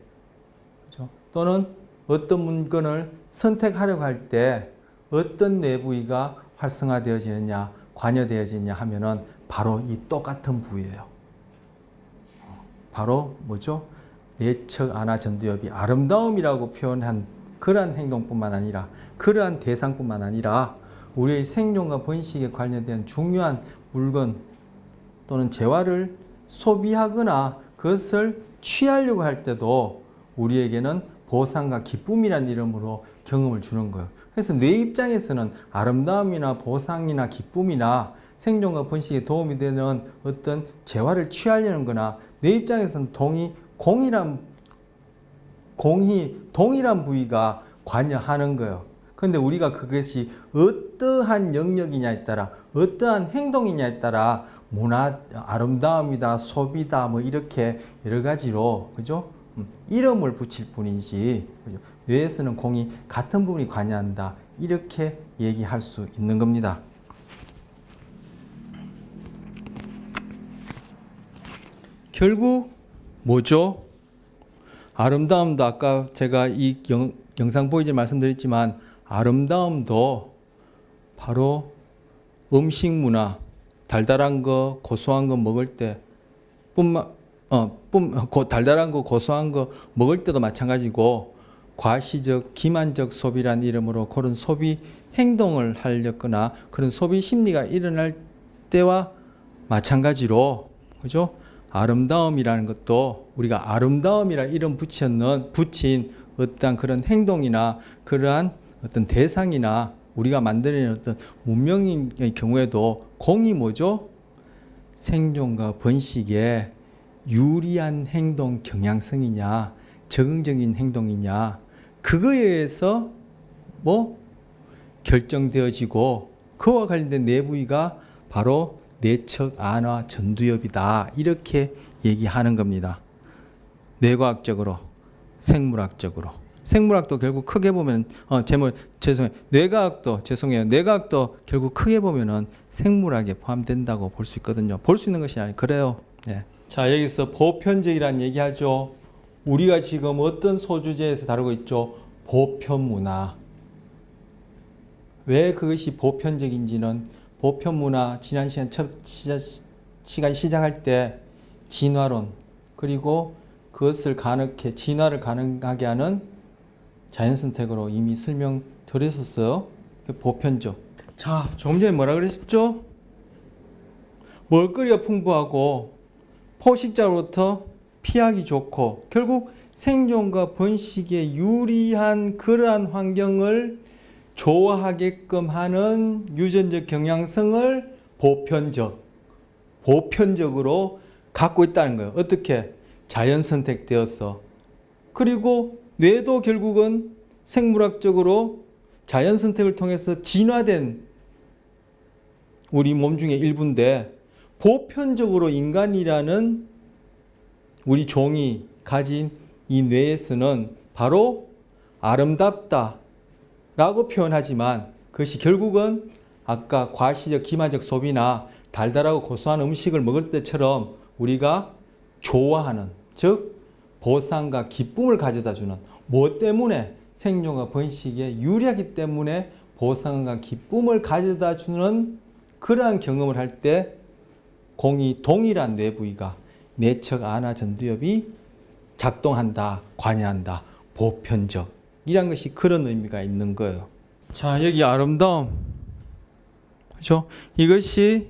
그죠? 또는 어떤 물건을 선택하려고 할 때 어떤 뇌부위가 활성화되어지느냐, 관여되어지느냐 하면은 바로 이 똑같은 부위예요. 바로 뭐죠? 내측 안화 전두엽이 아름다움이라고 표현한 그러한 행동뿐만 아니라, 그러한 대상뿐만 아니라 우리의 생존과 번식에 관련된 중요한 물건 또는 재화를 소비하거나 그것을 취하려고 할 때도 우리에게는 보상과 기쁨이라는 이름으로 경험을 주는 거예요. 그래서 뇌 입장에서는 아름다움이나 보상이나 기쁨이나 생존과 번식에 도움이 되는 어떤 재화를 취하려는 거나, 뇌 입장에서는 동일한 부위가 관여하는 거예요. 그런데 우리가 그것이 어떠한 영역이냐에 따라, 어떠한 행동이냐에 따라 문화, 아름다움이다, 소비다, 뭐 이렇게 여러 가지로, 그죠? 이름을 붙일 뿐이지, 그죠? 뇌에서는 공이 같은 부분이 관여한다. 이렇게 얘기할 수 있는 겁니다. 결국 뭐죠? 아름다움도 아까 제가 이 영상 보이지 말씀드렸지만 아름다움도 바로 음식 문화, 달달한 거, 고소한 거 먹을 때 달달한 거, 고소한 거 먹을 때도 마찬가지고, 과시적, 기만적 소비란 이름으로 그런 소비 행동을 하려거나 그런 소비 심리가 일어날 때와 마찬가지로, 그죠? 아름다움이라는 것도 우리가 아름다움이라 이름 붙인 어떤 그런 행동이나 그러한 어떤 대상이나 우리가 만들어낸 어떤 문명의 경우에도 공이 뭐죠? 생존과 번식에 유리한 행동 경향성이냐, 적응적인 행동이냐, 그거에 의해서 뭐 결정되어지고, 그와 관련된 뇌부위가 바로 내측 안화 전두엽이다. 이렇게 얘기하는 겁니다. 뇌과학적으로, 생물학적으로. 생물학도 결국 크게 보면 뇌과학도 결국 크게 보면은 생물학에 포함된다고 볼 수 있거든요. 볼 수 있는 것이 아니에요. 그래요. 예. 자, 여기서 보편적이라는 얘기하죠. 우리가 지금 어떤 소주제에서 다루고 있죠? 보편문화. 왜 그것이 보편적인지는 보편문화, 지난 시간 시작할 때 진화론, 그리고 그것을 진화를 가능하게 하는 자연선택으로 이미 설명드렸었어요. 보편적. 자, 조금 전에 뭐라 그랬었죠? 먹거리가 풍부하고 포식자로부터 피하기 좋고 결국 생존과 번식에 유리한 그러한 환경을 좋아하게끔 하는 유전적 경향성을 보편적으로 갖고 있다는 거예요. 어떻게? 자연 선택되어서. 그리고 뇌도 결국은 생물학적으로 자연 선택을 통해서 진화된 우리 몸 중의 일부인데, 보편적으로 인간이라는 우리 종이 가진 이 뇌에서는 바로 아름답다 라고 표현하지만, 그것이 결국은 아까 과시적 기마적 소비나 달달하고 고소한 음식을 먹을 때처럼 우리가 좋아하는, 즉 보상과 기쁨을 가져다 주는, 뭐 때문에? 생존과 번식에 유리하기 때문에 보상과 기쁨을 가져다 주는 그러한 경험을 할 때 공이 동일한 뇌 부위가 내척, 안화, 전두엽이 작동한다, 관여한다, 보편적 이란 것이 그런 의미가 있는 거예요. 자, 여기 아름다움, 그렇죠? 이것이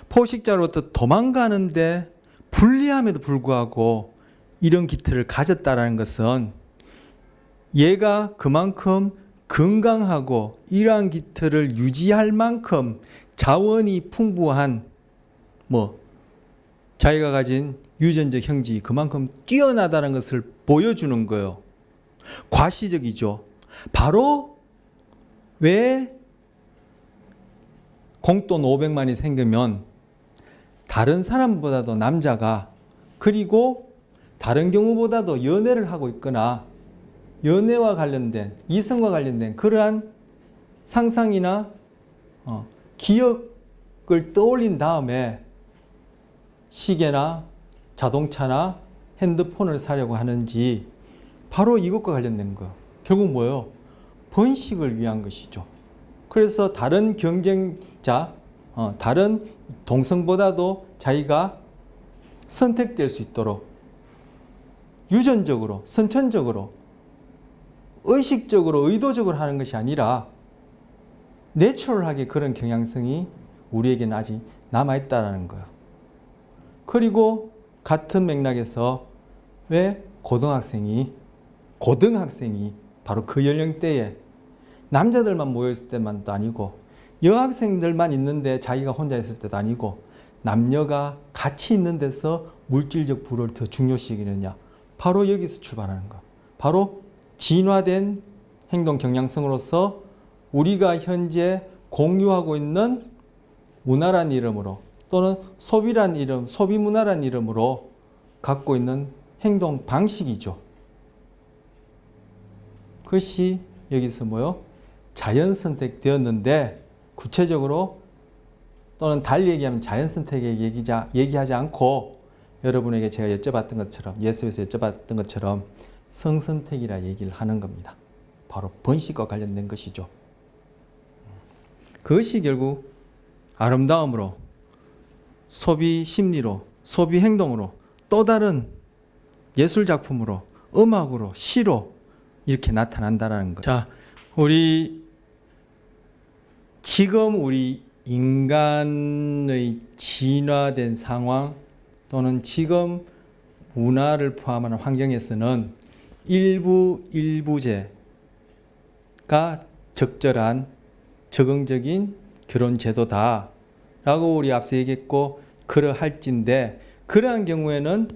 포식자로부터 도망가는데 불리함에도 불구하고 이런 기틀을 가졌다라는 것은 얘가 그만큼 건강하고 이러한 기틀을 유지할 만큼 자원이 풍부한 자기가 가진 유전적 형질이 그만큼 뛰어나다는 것을 보여주는 거예요. 과시적이죠. 바로 왜 공돈 500만이 생기면 다른 사람보다도 남자가, 그리고 다른 경우보다도 연애를 하고 있거나 연애와 관련된, 이성과 관련된 그러한 상상이나 기억을 떠올린 다음에 시계나 자동차나 핸드폰을 사려고 하는지, 바로 이것과 관련된 거예요. 결국 뭐예요? 번식을 위한 것이죠. 그래서 다른 경쟁자, 다른 동성보다도 자기가 선택될 수 있도록 유전적으로, 선천적으로, 의식적으로, 의도적으로 하는 것이 아니라 내추럴하게 그런 경향성이 우리에게는 아직 남아있다는 거예요. 그리고 같은 맥락에서 왜 고등학생이 바로 그 연령대에 남자들만 모여있을 때만도 아니고 여학생들만 있는데 자기가 혼자 있을 때도 아니고 남녀가 같이 있는 데서 물질적 부를 더 중요시하느냐, 바로 여기서 출발하는 거. 바로 진화된 행동 경향성으로서 우리가 현재 공유하고 있는 문화란 이름으로, 또는 소비란 이름, 소비문화란 이름으로 갖고 있는 행동 방식이죠. 그것이 여기서 뭐요? 자연 선택되었는데, 구체적으로 또는 달리 얘기하면 자연 선택에 얘기하지 않고 여러분에게 제가 여쭤봤던 것처럼, 예수에서 여쭤봤던 것처럼 성선택이라 얘기를 하는 겁니다. 바로 번식과 관련된 것이죠. 그것이 결국 아름다움으로, 소비 심리로, 소비 행동으로, 또 다른 예술 작품으로, 음악으로, 시로 이렇게 나타난다는 거예요. 자, 지금 우리 인간의 진화된 상황, 또는 지금 문화를 포함하는 환경에서는 일부제가 적절한 적응적인 결혼 제도다라고 우리 앞서 얘기했고, 그러할진데, 그러한 경우에는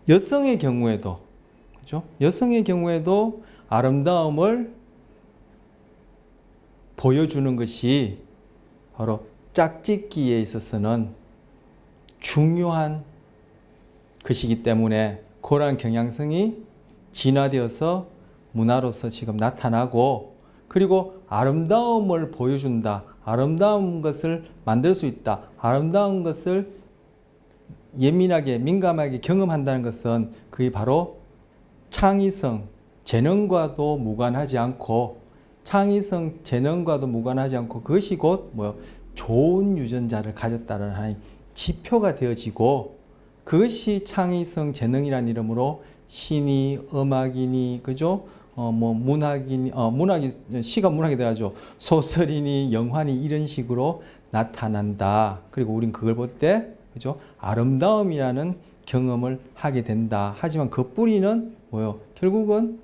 여성의 경우에도, 그렇죠? 여성의 경우에도 아름다움을 보여주는 것이 바로 짝짓기에 있어서는 중요한 것이기 때문에 그러한 경향성이 진화되어서 문화로서 지금 나타나고, 그리고 아름다움을 보여준다, 아름다운 것을 만들 수 있다, 아름다운 것을 예민하게, 민감하게 경험한다는 것은 그게 바로 창의성, 재능과도 무관하지 않고, 그것이 곧 좋은 유전자를 가졌다는 하나의 지표가 되어지고, 그것이 창의성, 재능이라는 이름으로 신이, 음악이니, 그죠? 시가 문학이 돼가지고 소설이니, 영화니 이런 식으로 나타난다. 그리고 우린 그걸 볼 때, 그죠? 아름다움이라는 경험을 하게 된다. 하지만 그 뿌리는 뭐요? 결국은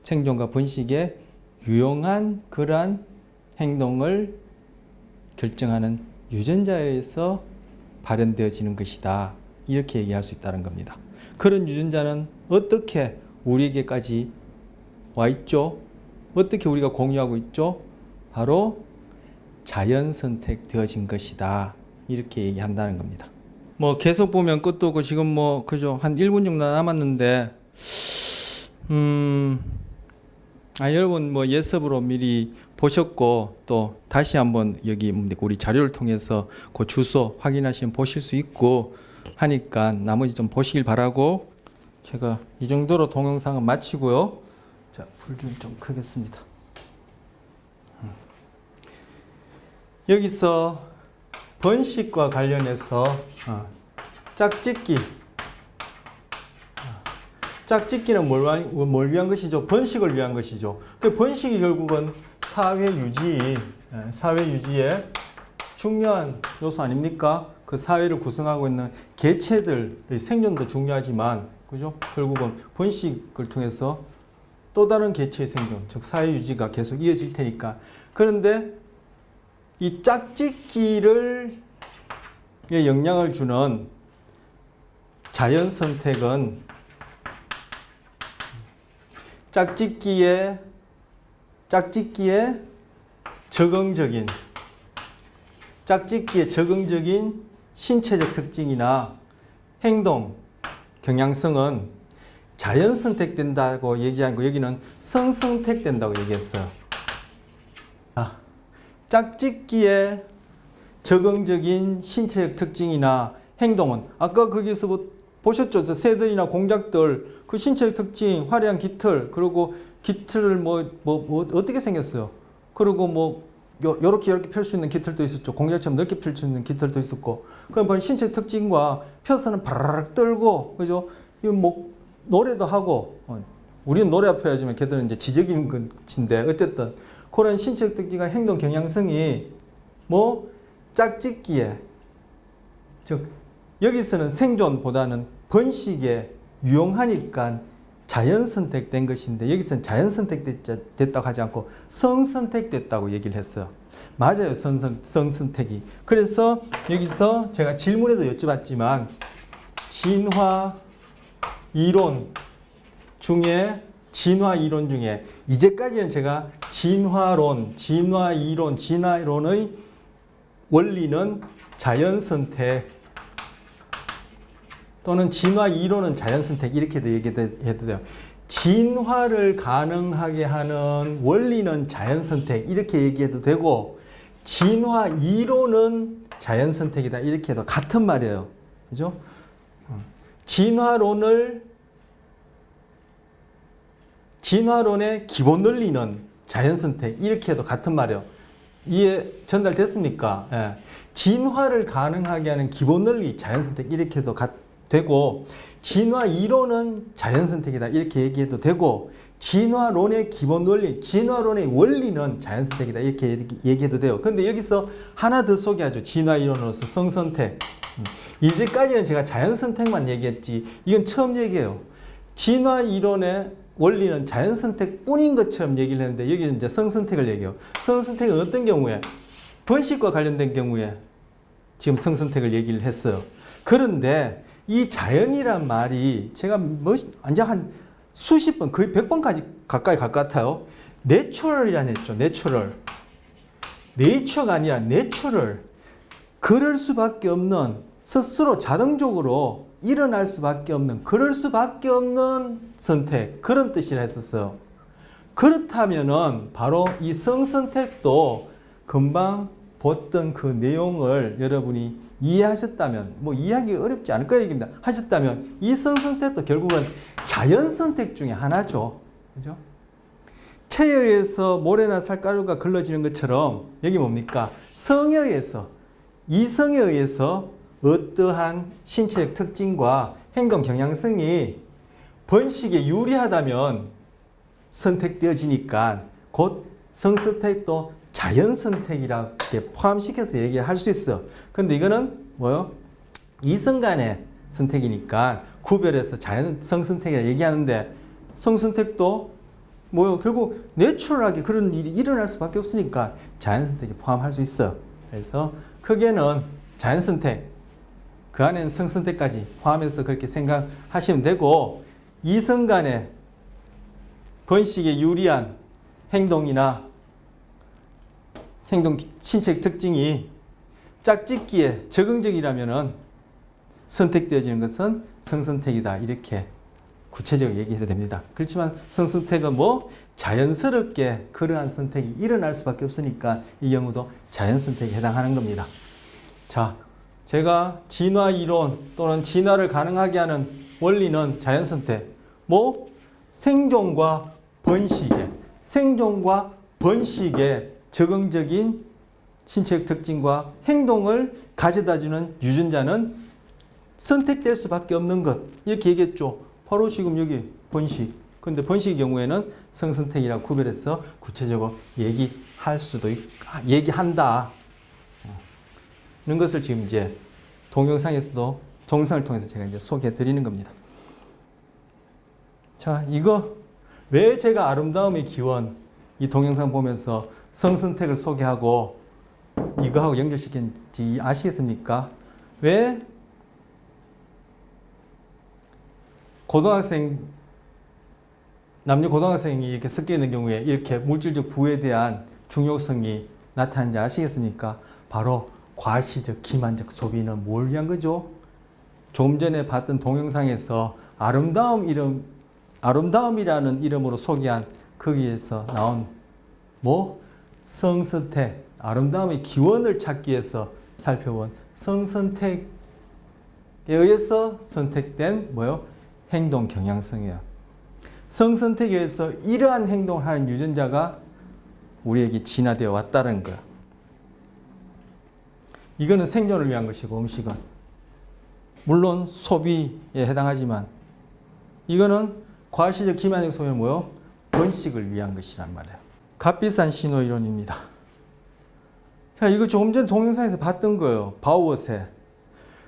생존과 번식에 유용한 그러한 행동을 결정하는 유전자에 의해서 발현되어지는 것이다. 이렇게 얘기할 수 있다는 겁니다. 그런 유전자는 어떻게 우리에게까지 와 있죠? 어떻게 우리가 공유하고 있죠? 바로 자연 선택되어진 것이다. 이렇게 얘기한다는 겁니다. 뭐 계속 보면 끝도 없고 지금 뭐 그죠? 한 1분 정도 남았는데 여러분 뭐 예습으로 미리 보셨고 또 다시 한번 여기 우리 자료를 통해서 그 주소 확인하시면 보실 수 있고 하니까 나머지 좀 보시길 바라고 제가 이 정도로 동영상은 마치고요. 자, 불 좀 끄겠습니다. 여기서 번식과 관련해서 짝짓기. 짝짓기는 뭘 위한 것이죠? 번식을 위한 것이죠. 그 번식이 결국은 사회 유지의 중요한 요소 아닙니까? 그 사회를 구성하고 있는 개체들의 생존도 중요하지만, 그죠? 결국은 번식을 통해서 또 다른 개체의 생존, 즉 사회 유지가 계속 이어질 테니까. 그런데 이 짝짓기를 영향을 주는 자연 선택은 짝짓기에 적응적인 신체적 특징이나 행동, 경향성은 자연 선택된다고 얘기한 거, 여기는 성선택된다고 얘기했어요. 짝짓기에 적응적인 신체적 특징이나 행동은 아까 거기서 보셨죠? 새들이나 공작들 그 신체적 특징, 화려한 깃털, 그리고 깃털을 어떻게 생겼어요? 그리고 요렇게 펼 수 있는 깃털도 있었죠. 공작처럼 넓게 펼 수 있는 깃털도 있었고. 그럼 신체적 특징과 펴서는 바라락 떨고, 그죠? 노래도 하고, 우리는 노래 앞에 하지만 걔들은 이제 지적인 것인데, 어쨌든 그런 신체적 특징과 행동 경향성이 짝짓기에, 즉 여기서는 생존보다는 번식에 유용하니까 자연 선택된 것인데, 여기서는 자연 선택됐다고 하지 않고 성선택됐다고 얘기를 했어요. 맞아요, 성선택이. 그래서 여기서 제가 질문에도 여쭤봤지만 진화 이론 중에 이제까지는 제가 진화 이론의 원리는 자연 선택 또는 진화 이론은 자연 선택 이렇게도 얘기해도 돼요. 진화를 가능하게 하는 원리는 자연 선택 이렇게 얘기해도 되고, 진화 이론은 자연 선택이다 이렇게 해도 같은 말이에요. 그죠? 진화론의 기본 논리는 자연 선택 이렇게 해도 같은 말이에요. 이해 전달됐습니까? 예. 진화를 가능하게 하는 기본 논리 자연 선택 이렇게 해도 되고, 진화 이론은 자연 선택이다 이렇게 얘기해도 되고, 진화론의 기본 논리, 진화론의 원리는 자연 선택이다 이렇게 얘기해도 돼요. 근데 여기서 하나 더 소개하죠. 진화 이론으로서 성선택. 이제까지는 제가 자연 선택만 얘기했지, 이건 처음 얘기해요. 진화 이론의 원리는 자연 선택 뿐인 것처럼 얘기를 했는데, 여기는 이제 성선택을 얘기해요. 성선택은 어떤 경우에? 번식과 관련된 경우에 지금 성선택을 얘기를 했어요. 그런데 이 자연이란 말이 제가 완전 한 수십 번, 거의 100번까지 가까이 갈 것 같아요. 내추럴이라는 했죠. 내추럴. 네이처가 아니라 내추럴. 그럴 수밖에 없는, 스스로 자동적으로 일어날 수밖에 없는, 그럴 수밖에 없는 선택, 그런 뜻이라 했었어요. 그렇다면은 바로 이 성선택도 금방 봤던 그 내용을 여러분이 이해하셨다면, 이해하기 어렵지 않을 거라 얘기입니다. 하셨다면 이 성선택도 결국은 자연 선택 중에 하나죠. 그죠? 체에 의해서 모래나 쌀가루가 걸러지는 것처럼 여기 뭡니까? 성에 의해서, 이성에 의해서 어떠한 신체적 특징과 행동 경향성이 번식에 유리하다면 선택되어지니까 곧 성선택도 자연 선택이라고 포함시켜서 얘기할 수 있어. 근데 이거는 이성 간의 선택이니까 구별해서 자연 성선택이라 얘기하는데, 성선택도 결국 내추럴하게 그런 일이 일어날 수밖에 없으니까 자연 선택에 포함할 수 있어. 그래서 크게는 자연선택, 그 안에는 성선택까지 포함해서 그렇게 생각하시면 되고, 이성 간의 번식에 유리한 행동이나 행동 신체적 특징이 짝짓기에 적응적이라면은 선택되어지는 것은 성선택이다. 이렇게 구체적으로 얘기해도 됩니다. 그렇지만 성선택은 뭐 자연스럽게 그러한 선택이 일어날 수밖에 없으니까 이 경우도 자연선택에 해당하는 겁니다. 자, 제가 진화 이론 또는 진화를 가능하게 하는 원리는 자연선택. 뭐 생존과 번식에 적응적인 신체적 특징과 행동을 가져다주는 유전자는 선택될 수밖에 없는 것. 이렇게 얘기했죠. 바로 지금 여기 번식. 근데 번식의 경우에는 성선택이라고 구별해서 구체적으로 얘기한다. 이런 것을 지금 이제 동영상에서도 동영상을 통해서 제가 이제 소개해 드리는 겁니다. 자, 이거 왜 제가 아름다움의 기원 이 동영상 보면서 성선택을 소개하고 이거하고 연결시켰는지 아시겠습니까? 왜 남녀 고등학생이 이렇게 섞여 있는 경우에 이렇게 물질적 부에 대한 중요성이 나타나는지 아시겠습니까? 바로 과시적, 기만적 소비는 뭘 위한 거죠? 조금 전에 봤던 동영상에서 아름다움이라는 이름으로 소개한 거기에서 나온 성선택, 아름다움의 기원을 찾기 위해서 살펴본 성선택에 의해서 선택된 행동 경향성이에요. 성선택에 의해서 이러한 행동을 하는 유전자가 우리에게 진화되어 왔다는 거야. 이거는 생존을 위한 것이고 음식은 물론 소비에 해당하지만 이거는 과시적 기만적 소비는 번식을 위한 것이란 말이에요. 값비싼 신호 이론입니다. 자, 이거 조금 전 동영상에서 봤던 거예요. 바우어세.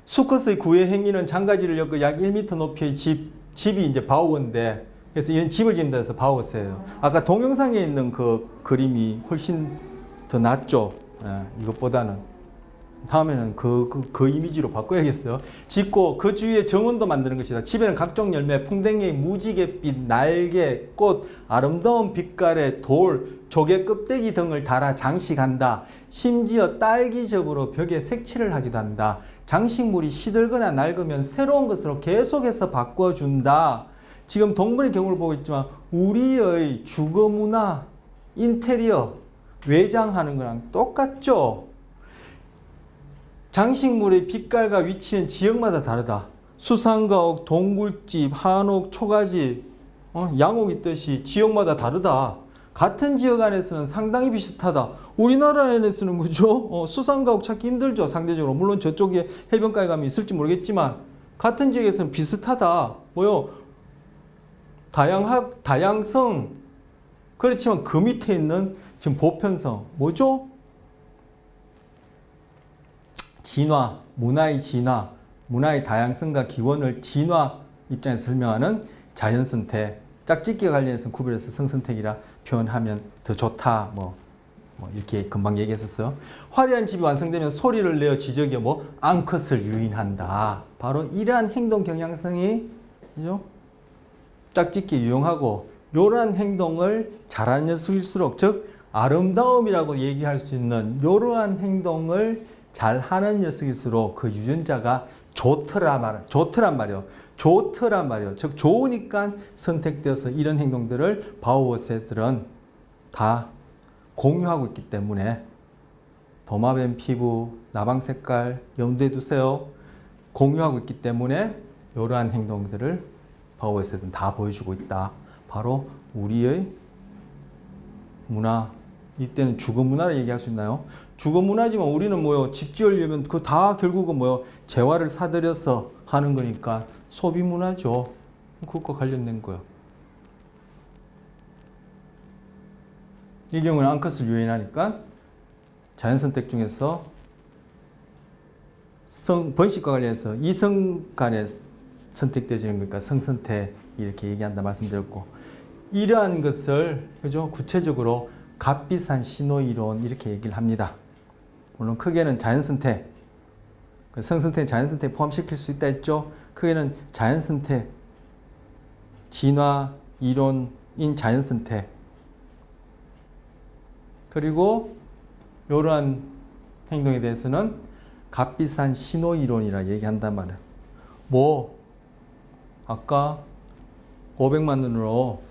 수컷의 구애 행위는 장가지를 엮고 약 1m 높이의 집이 이제 바우어인데, 그래서 이런 집을 짓는다 해서 바우어세예요. 아까 동영상에 있는 그 그림이 훨씬 더 낫죠. 이것보다는. 다음에는 그 이미지로 바꿔야겠어요. 짓고 그 주위에 정원도 만드는 것이다. 집에는 각종 열매, 풍뎅이, 무지갯빛, 날개, 꽃, 아름다운 빛깔의 돌, 조개 껍데기 등을 달아 장식한다. 심지어 딸기적으로 벽에 색칠을 하기도 한다. 장식물이 시들거나 낡으면 새로운 것으로 계속해서 바꿔준다. 지금 동물의 경우를 보고 있지만 우리의 주거 문화, 인테리어, 외장하는 거랑 똑같죠. 장식물의 빛깔과 위치는 지역마다 다르다. 수상가옥, 동굴집, 한옥, 초가집, 양옥 있듯이 지역마다 다르다. 같은 지역 안에서는 상당히 비슷하다. 우리나라에서는 그죠? 수상가옥 찾기 힘들죠, 상대적으로. 물론 저쪽에 해변가에 가면 있을지 모르겠지만 같은 지역에서는 비슷하다. 다양성. 그렇지만 그 밑에 있는 지금 보편성. 뭐죠? 진화, 문화의 진화, 문화의 다양성과 기원을 진화 입장에서 설명하는 자연선택, 짝짓기와 관련해서 구별해서 성선택이라 표현하면 더 좋다. 이렇게 금방 얘기했었어요. 화려한 집이 완성되면 소리를 내어 지저귀 암컷을 유인한다. 바로 이러한 행동 경향성이 그죠? 짝짓기에 유용하고 이러한 행동을 잘하는 녀석일수록, 즉 아름다움이라고 얘기할 수 있는 이러한 행동을 잘하는 녀석일수록 그 유전자가 좋더란 말이에요. 즉 좋으니까 선택되어서 이런 행동들을 바우어세들은 다 공유하고 있기 때문에 도마뱀 피부, 나방 색깔 염두에 두세요. 공유하고 있기 때문에 이러한 행동들을 바우어세들은 다 보여주고 있다. 바로 우리의 문화, 이때는 주거 문화를 얘기할 수 있나요? 주거 문화지만 우리는 집 지으려면 그 다 결국은 재화를 사들여서 하는 거니까 소비 문화죠. 그것과 관련된 거예요. 이 경우는 암컷을 유인하니까 자연선택 중에서 번식과 관련해서 이성 간에 선택되어지는 거니까 성선택 이렇게 얘기한다 말씀드렸고, 이러한 것을 그죠? 구체적으로 값비싼 신호 이론 이렇게 얘기를 합니다. 물론 크게는 자연선택, 성선택, 자연선택 포함시킬 수 있다 했죠. 크게는 자연선택, 진화 이론인 자연선택. 그리고 이러한 행동에 대해서는 값비싼 신호이론이라 얘기한단 말이에요. 뭐 아까 500만 원으로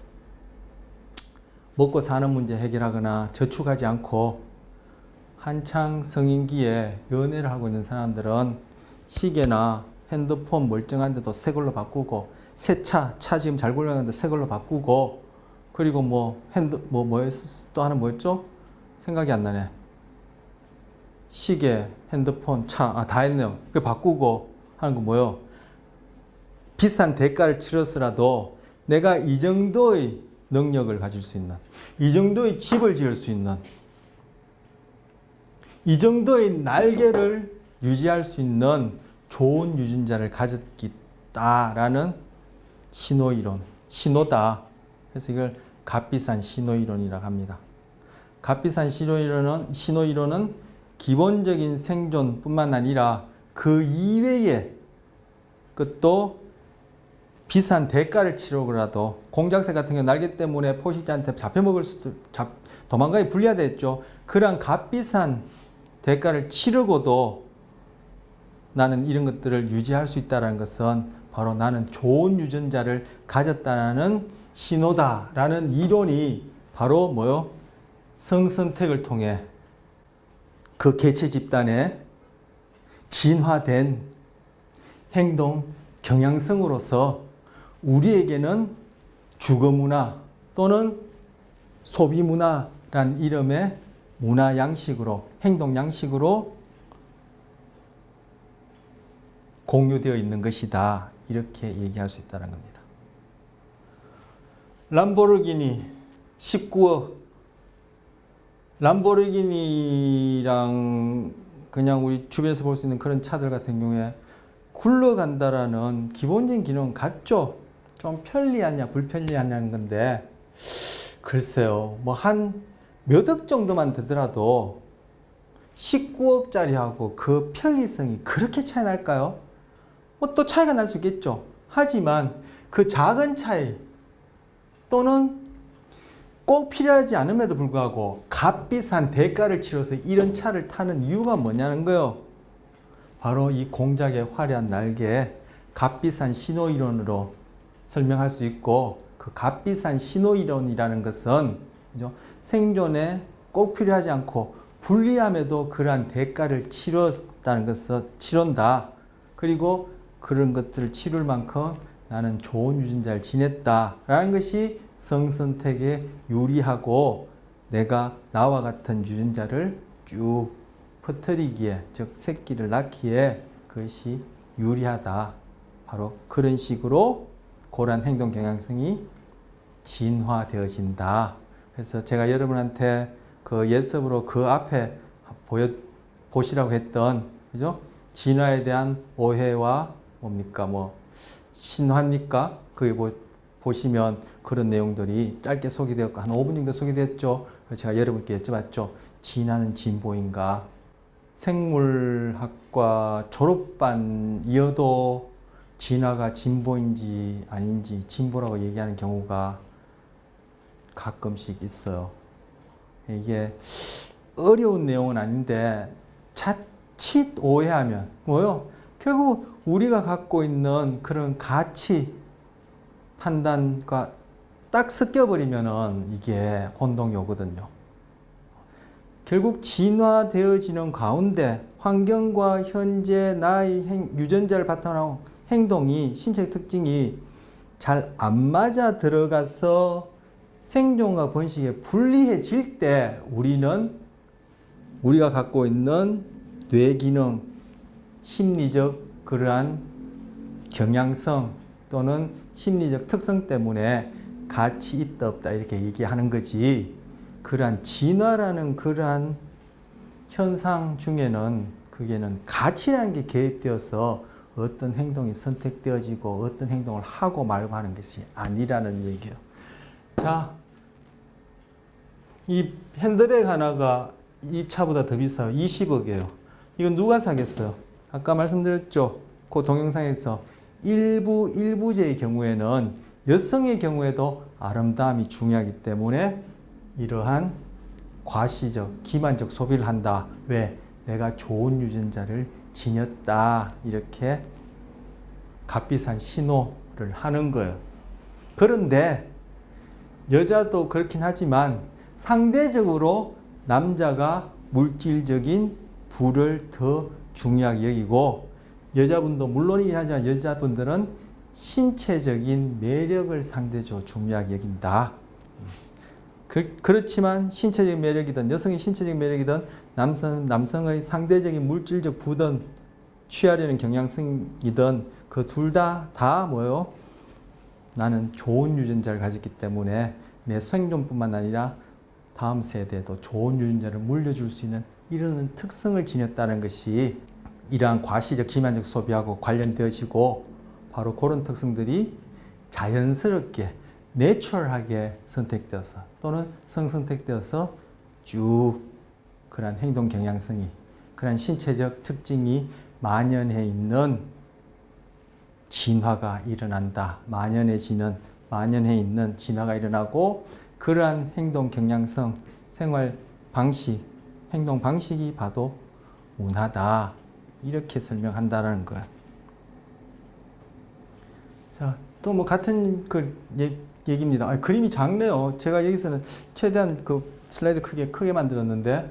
먹고 사는 문제 해결하거나 저축하지 않고 한창 성인기에 연애를 하고 있는 사람들은 시계나 핸드폰 멀쩡한데도 새 걸로 바꾸고, 새 차 지금 잘 굴러가는데 새 걸로 바꾸고, 그리고 또 하나 뭐였죠? 생각이 안 나네. 시계, 핸드폰, 차, 다 했네요. 그 바꾸고 하는 거 뭐요? 비싼 대가를 치렀으라도 내가 이 정도의 능력을 가질 수 있는, 이 정도의 집을 지을 수 있는, 이 정도의 날개를 유지할 수 있는 좋은 유전자를 가졌다라는 신호이론, 신호다. 그래서 이걸 값비싼 신호이론이라고 합니다. 값비싼 신호이론은 기본적인 생존뿐만 아니라 그 이외의 것도 비싼 대가를 치르고라도, 공작새 같은 경우 날개 때문에 포식자한테 잡혀먹을 수도, 도망가기 불리하다 했죠. 그러한 값비싼 대가를 치르고도 나는 이런 것들을 유지할 수 있다는 것은 바로 나는 좋은 유전자를 가졌다는 신호다라는 이론이 바로 뭐요? 성선택을 통해 그 개체 집단의 진화된 행동 경향성으로서 우리에게는 주거문화 또는 소비문화라는 이름의 문화 양식으로, 행동 양식으로 공유되어 있는 것이다. 이렇게 얘기할 수 있다는 겁니다. 람보르기니 19억. 람보르기니랑 그냥 우리 주변에서 볼 수 있는 그런 차들 같은 경우에 굴러간다라는 기본적인 기능은 같죠. 좀 편리하냐 불편리하냐는 건데, 글쎄요, 뭐 한 몇 억 정도만 되더라도 19억짜리하고 그 편리성이 그렇게 차이 날까요? 뭐 또 차이가 날 수 있겠죠. 하지만 그 작은 차이 또는 꼭 필요하지 않음에도 불구하고 값비싼 대가를 치러서 이런 차를 타는 이유가 뭐냐는 거예요. 바로 이 공작의 화려한 날개에 값비싼 신호이론으로 설명할 수 있고, 그 값비싼 신호이론이라는 것은 생존에 꼭 필요하지 않고 불리함에도 그러한 대가를 치렀다는 것을 치른다. 그리고 그런 것들을 치를 만큼 나는 좋은 유전자를 지냈다라는 것이 성선택에 유리하고, 내가 나와 같은 유전자를 쭉 퍼뜨리기에, 즉 새끼를 낳기에 그것이 유리하다. 바로 그런 식으로 그러한 행동 경향성이 진화되어진다. 그래서 제가 여러분한테 그 예습으로 그 앞에 보시라고 했던, 그죠? 진화에 대한 오해와 뭡니까? 뭐 신화입니까? 그게 보시면 그런 내용들이 짧게 소개되었고, 한 5분 정도 소개됐죠. 제가 여러분께 여쭤봤죠. 진화는 진보인가? 생물학과 졸업반이어도 진화가 진보인지 아닌지 진보라고 얘기하는 경우가 가끔씩 있어요. 이게 어려운 내용은 아닌데 자칫 오해하면 뭐요? 결국 우리가 갖고 있는 그런 가치 판단과 딱 섞여버리면은 이게 혼동이 오거든요. 결국 진화되어지는 가운데 환경과 현재 나의 유전자를 바탕으로 행동이, 신체 특징이 잘 안 맞아 들어가서 생존과 번식에 불리해질 때 우리가 갖고 있는 뇌 기능, 심리적 그러한 경향성 또는 심리적 특성 때문에 가치 있다 없다 이렇게 얘기하는 거지, 그러한 진화라는 그러한 현상 중에는 그게는 가치라는 게 개입되어서 어떤 행동이 선택되어지고 어떤 행동을 하고 말고 하는 것이 아니라는 얘기예요. 자, 이 핸드백 하나가 이 차보다 더 비싸요. 20억이에요. 이건 누가 사겠어요? 아까 말씀드렸죠. 그 동영상에서 일부제의 경우에는 여성의 경우에도 아름다움이 중요하기 때문에 이러한 과시적, 기만적 소비를 한다. 왜? 내가 좋은 유전자를 지녔다. 이렇게 값비싼 신호를 하는 거예요. 그런데 여자도 그렇긴 하지만 상대적으로 남자가 물질적인 부를 더 중요하게 여기고 여자분도 물론이긴 하지만 여자분들은 신체적인 매력을 상대적으로 중요하게 여긴다. 그렇지만 신체적인 매력이든 여성의 신체적인 매력이든 남성의 상대적인 물질적 부든 취하려는 경향성이든 그 둘 다 뭐요? 나는 좋은 유전자를 가졌기 때문에 내 생존뿐만 아니라 다음 세대에도 좋은 유전자를 물려줄 수 있는 이런 특성을 지녔다는 것이 이러한 과시적 기만적 소비하고 관련되어지고 바로 그런 특성들이 자연스럽게 내추럴하게 선택되어서 또는 성선택되어서 쭉 그러한 행동 경향성이 그러한 신체적 특징이 만연해 있는 진화가 일어난다. 만연해 있는 진화가 일어나고 그러한 행동 경향성, 생활 방식, 행동 방식이 봐도 문화다. 이렇게 설명한다는 거야. 자, 또 뭐 같은 그 얘기입니다. 그림이 작네요. 제가 여기서는 최대한 그 슬라이드 크게 만들었는데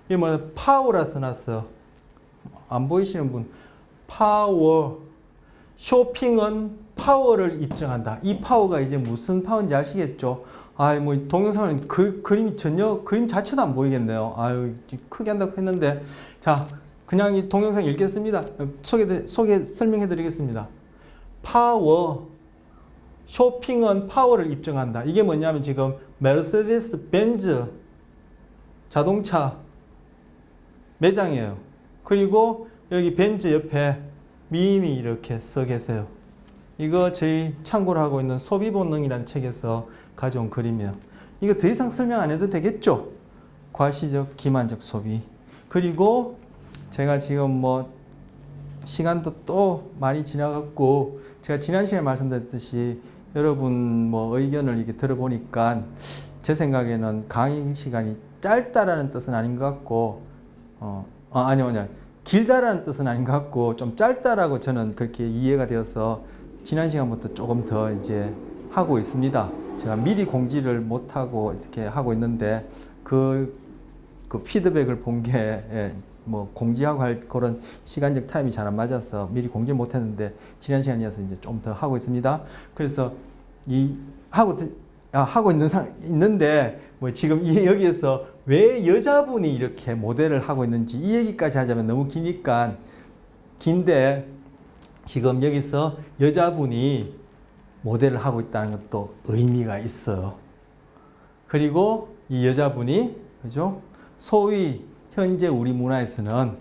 이게 뭐 파워라 써놨어. 안 보이시는 분, 파워. 쇼핑은 파워를 입증한다. 이 파워가 이제 무슨 파워인지 아시겠죠? 뭐 동영상은 그림이 전혀 그림 자체도 안 보이겠네요. 크게 한다고 했는데 자, 그냥 이 동영상 읽겠습니다. 설명해 드리겠습니다. 파워. 쇼핑은 파워를 입증한다. 이게 뭐냐면 지금 메르세데스 벤츠 자동차 매장이에요. 그리고 여기 벤츠 옆에 미인이 이렇게 써 계세요. 이거 저희 참고를 하고 있는 소비본능이라는 책에서 가져온 그림이에요. 이거 더 이상 설명 안 해도 되겠죠? 과시적, 기만적 소비. 그리고 제가 지금 뭐 시간도 또 많이 지나갔고 제가 지난 시간에 말씀드렸듯이 여러분 뭐 의견을 이렇게 들어보니까 제 생각에는 강의 시간이 짧다라는 뜻은 아닌 것 같고 아니요. 길다라는 뜻은 아닌 것 같고 좀 짧다라고 저는 그렇게 이해가 되어서 지난 시간부터 조금 더 이제 하고 있습니다. 제가 미리 공지를 못하고 이렇게 하고 있는데 그 피드백을 본 게 뭐 공지하고 할 그런 시간적 타임이 잘 안 맞아서 미리 공지 못했는데 지난 시간이어서 이제 좀 더 하고 있습니다. 그래서 하고 있는데 뭐 지금 여기에서 왜 여자분이 이렇게 모델을 하고 있는지 이 얘기까지 하자면 너무 긴데 지금 여기서 여자분이 모델을 하고 있다는 것도 의미가 있어요. 그리고 이 여자분이 그죠? 소위 현재 우리 문화에서는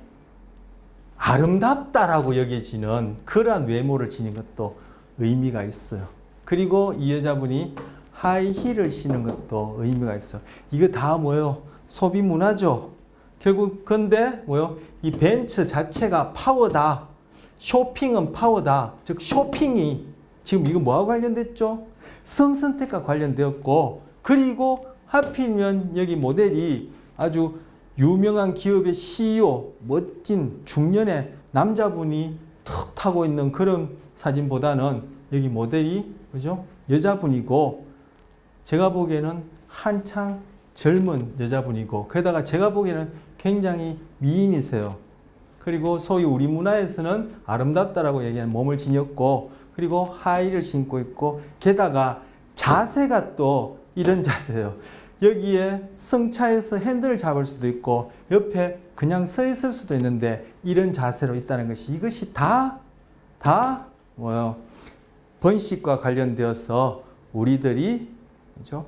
아름답다라고 여겨지는 그러한 외모를 지닌 것도 의미가 있어요. 그리고 이 여자분이 하이힐을 신는 것도 의미가 있어요. 이거 다 뭐예요? 소비 문화죠. 결국 근데 뭐요? 이 벤츠 자체가 파워다. 쇼핑은 파워다. 즉 쇼핑이 지금 이거 뭐하고 관련됐죠? 성선택과 관련되었고 그리고 하필이면 여기 모델이 아주 유명한 기업의 CEO, 멋진 중년의 남자분이 턱 타고 있는 그런 사진보다는 여기 모델이 그죠? 여자분이고 제가 보기에는 한창 젊은 여자분이고 게다가 제가 보기에는 굉장히 미인이세요. 그리고 소위 우리 문화에서는 아름답다라고 얘기하는 몸을 지녔고 그리고 하이힐을 신고 있고 게다가 자세가 또 이런 자세예요. 여기에 승차해서 핸들을 잡을 수도 있고 옆에 그냥 서 있을 수도 있는데 이런 자세로 있다는 것이 이것이 다 뭐요? 번식과 관련되어서 우리들이 그죠?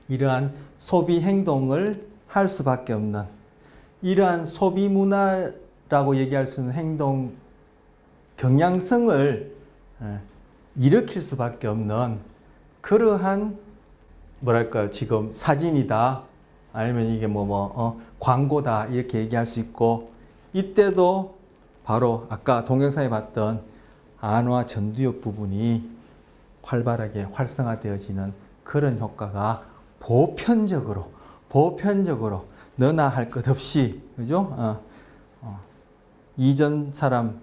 이러한 소비 행동을 할 수밖에 없는 이러한 소비 문화라고 얘기할 수 있는 행동 경향성을 일으킬 수밖에 없는 그러한 뭐랄까요? 지금 사진이다. 아니면 이게 광고다 이렇게 얘기할 수 있고, 이때도 바로 아까 동영상에 봤던 안와 전두엽 부분이 활발하게 활성화되어지는 그런 효과가 보편적으로 너나 할 것 없이, 그죠? 이전 사람,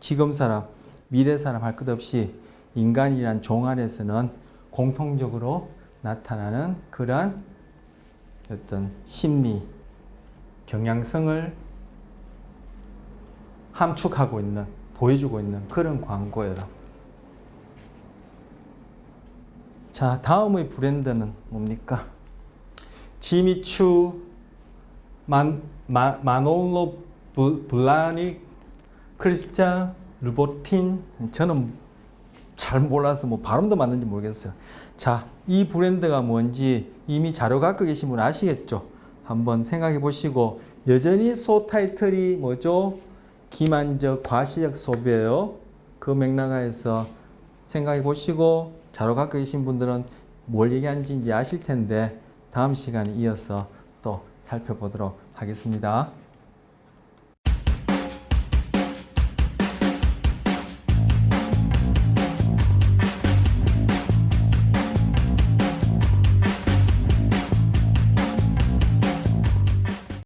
지금 사람, 미래 사람 할 것 없이 인간이란 종 안에서는 공통적으로 나타나는 그러한 어떤 심리, 경향성을 함축하고 있는, 보여주고 있는 그런 광고예요. 자, 다음의 브랜드는 뭡니까? 지미추 마놀로 블라닉 크리스찬 루보틴. 저는 잘 몰라서 발음도 맞는지 모르겠어요. 자, 이 브랜드가 뭔지 이미 자료 갖고 계신 분 아시겠죠? 한번 생각해 보시고, 여전히 소 타이틀이 뭐죠? 기만적 과시적 소비예요. 그 맥락하에서 생각해 보시고, 자료 갖고 계신 분들은 뭘 얘기하는지 이제 아실 텐데 다음 시간에 이어서 또 살펴보도록 하겠습니다.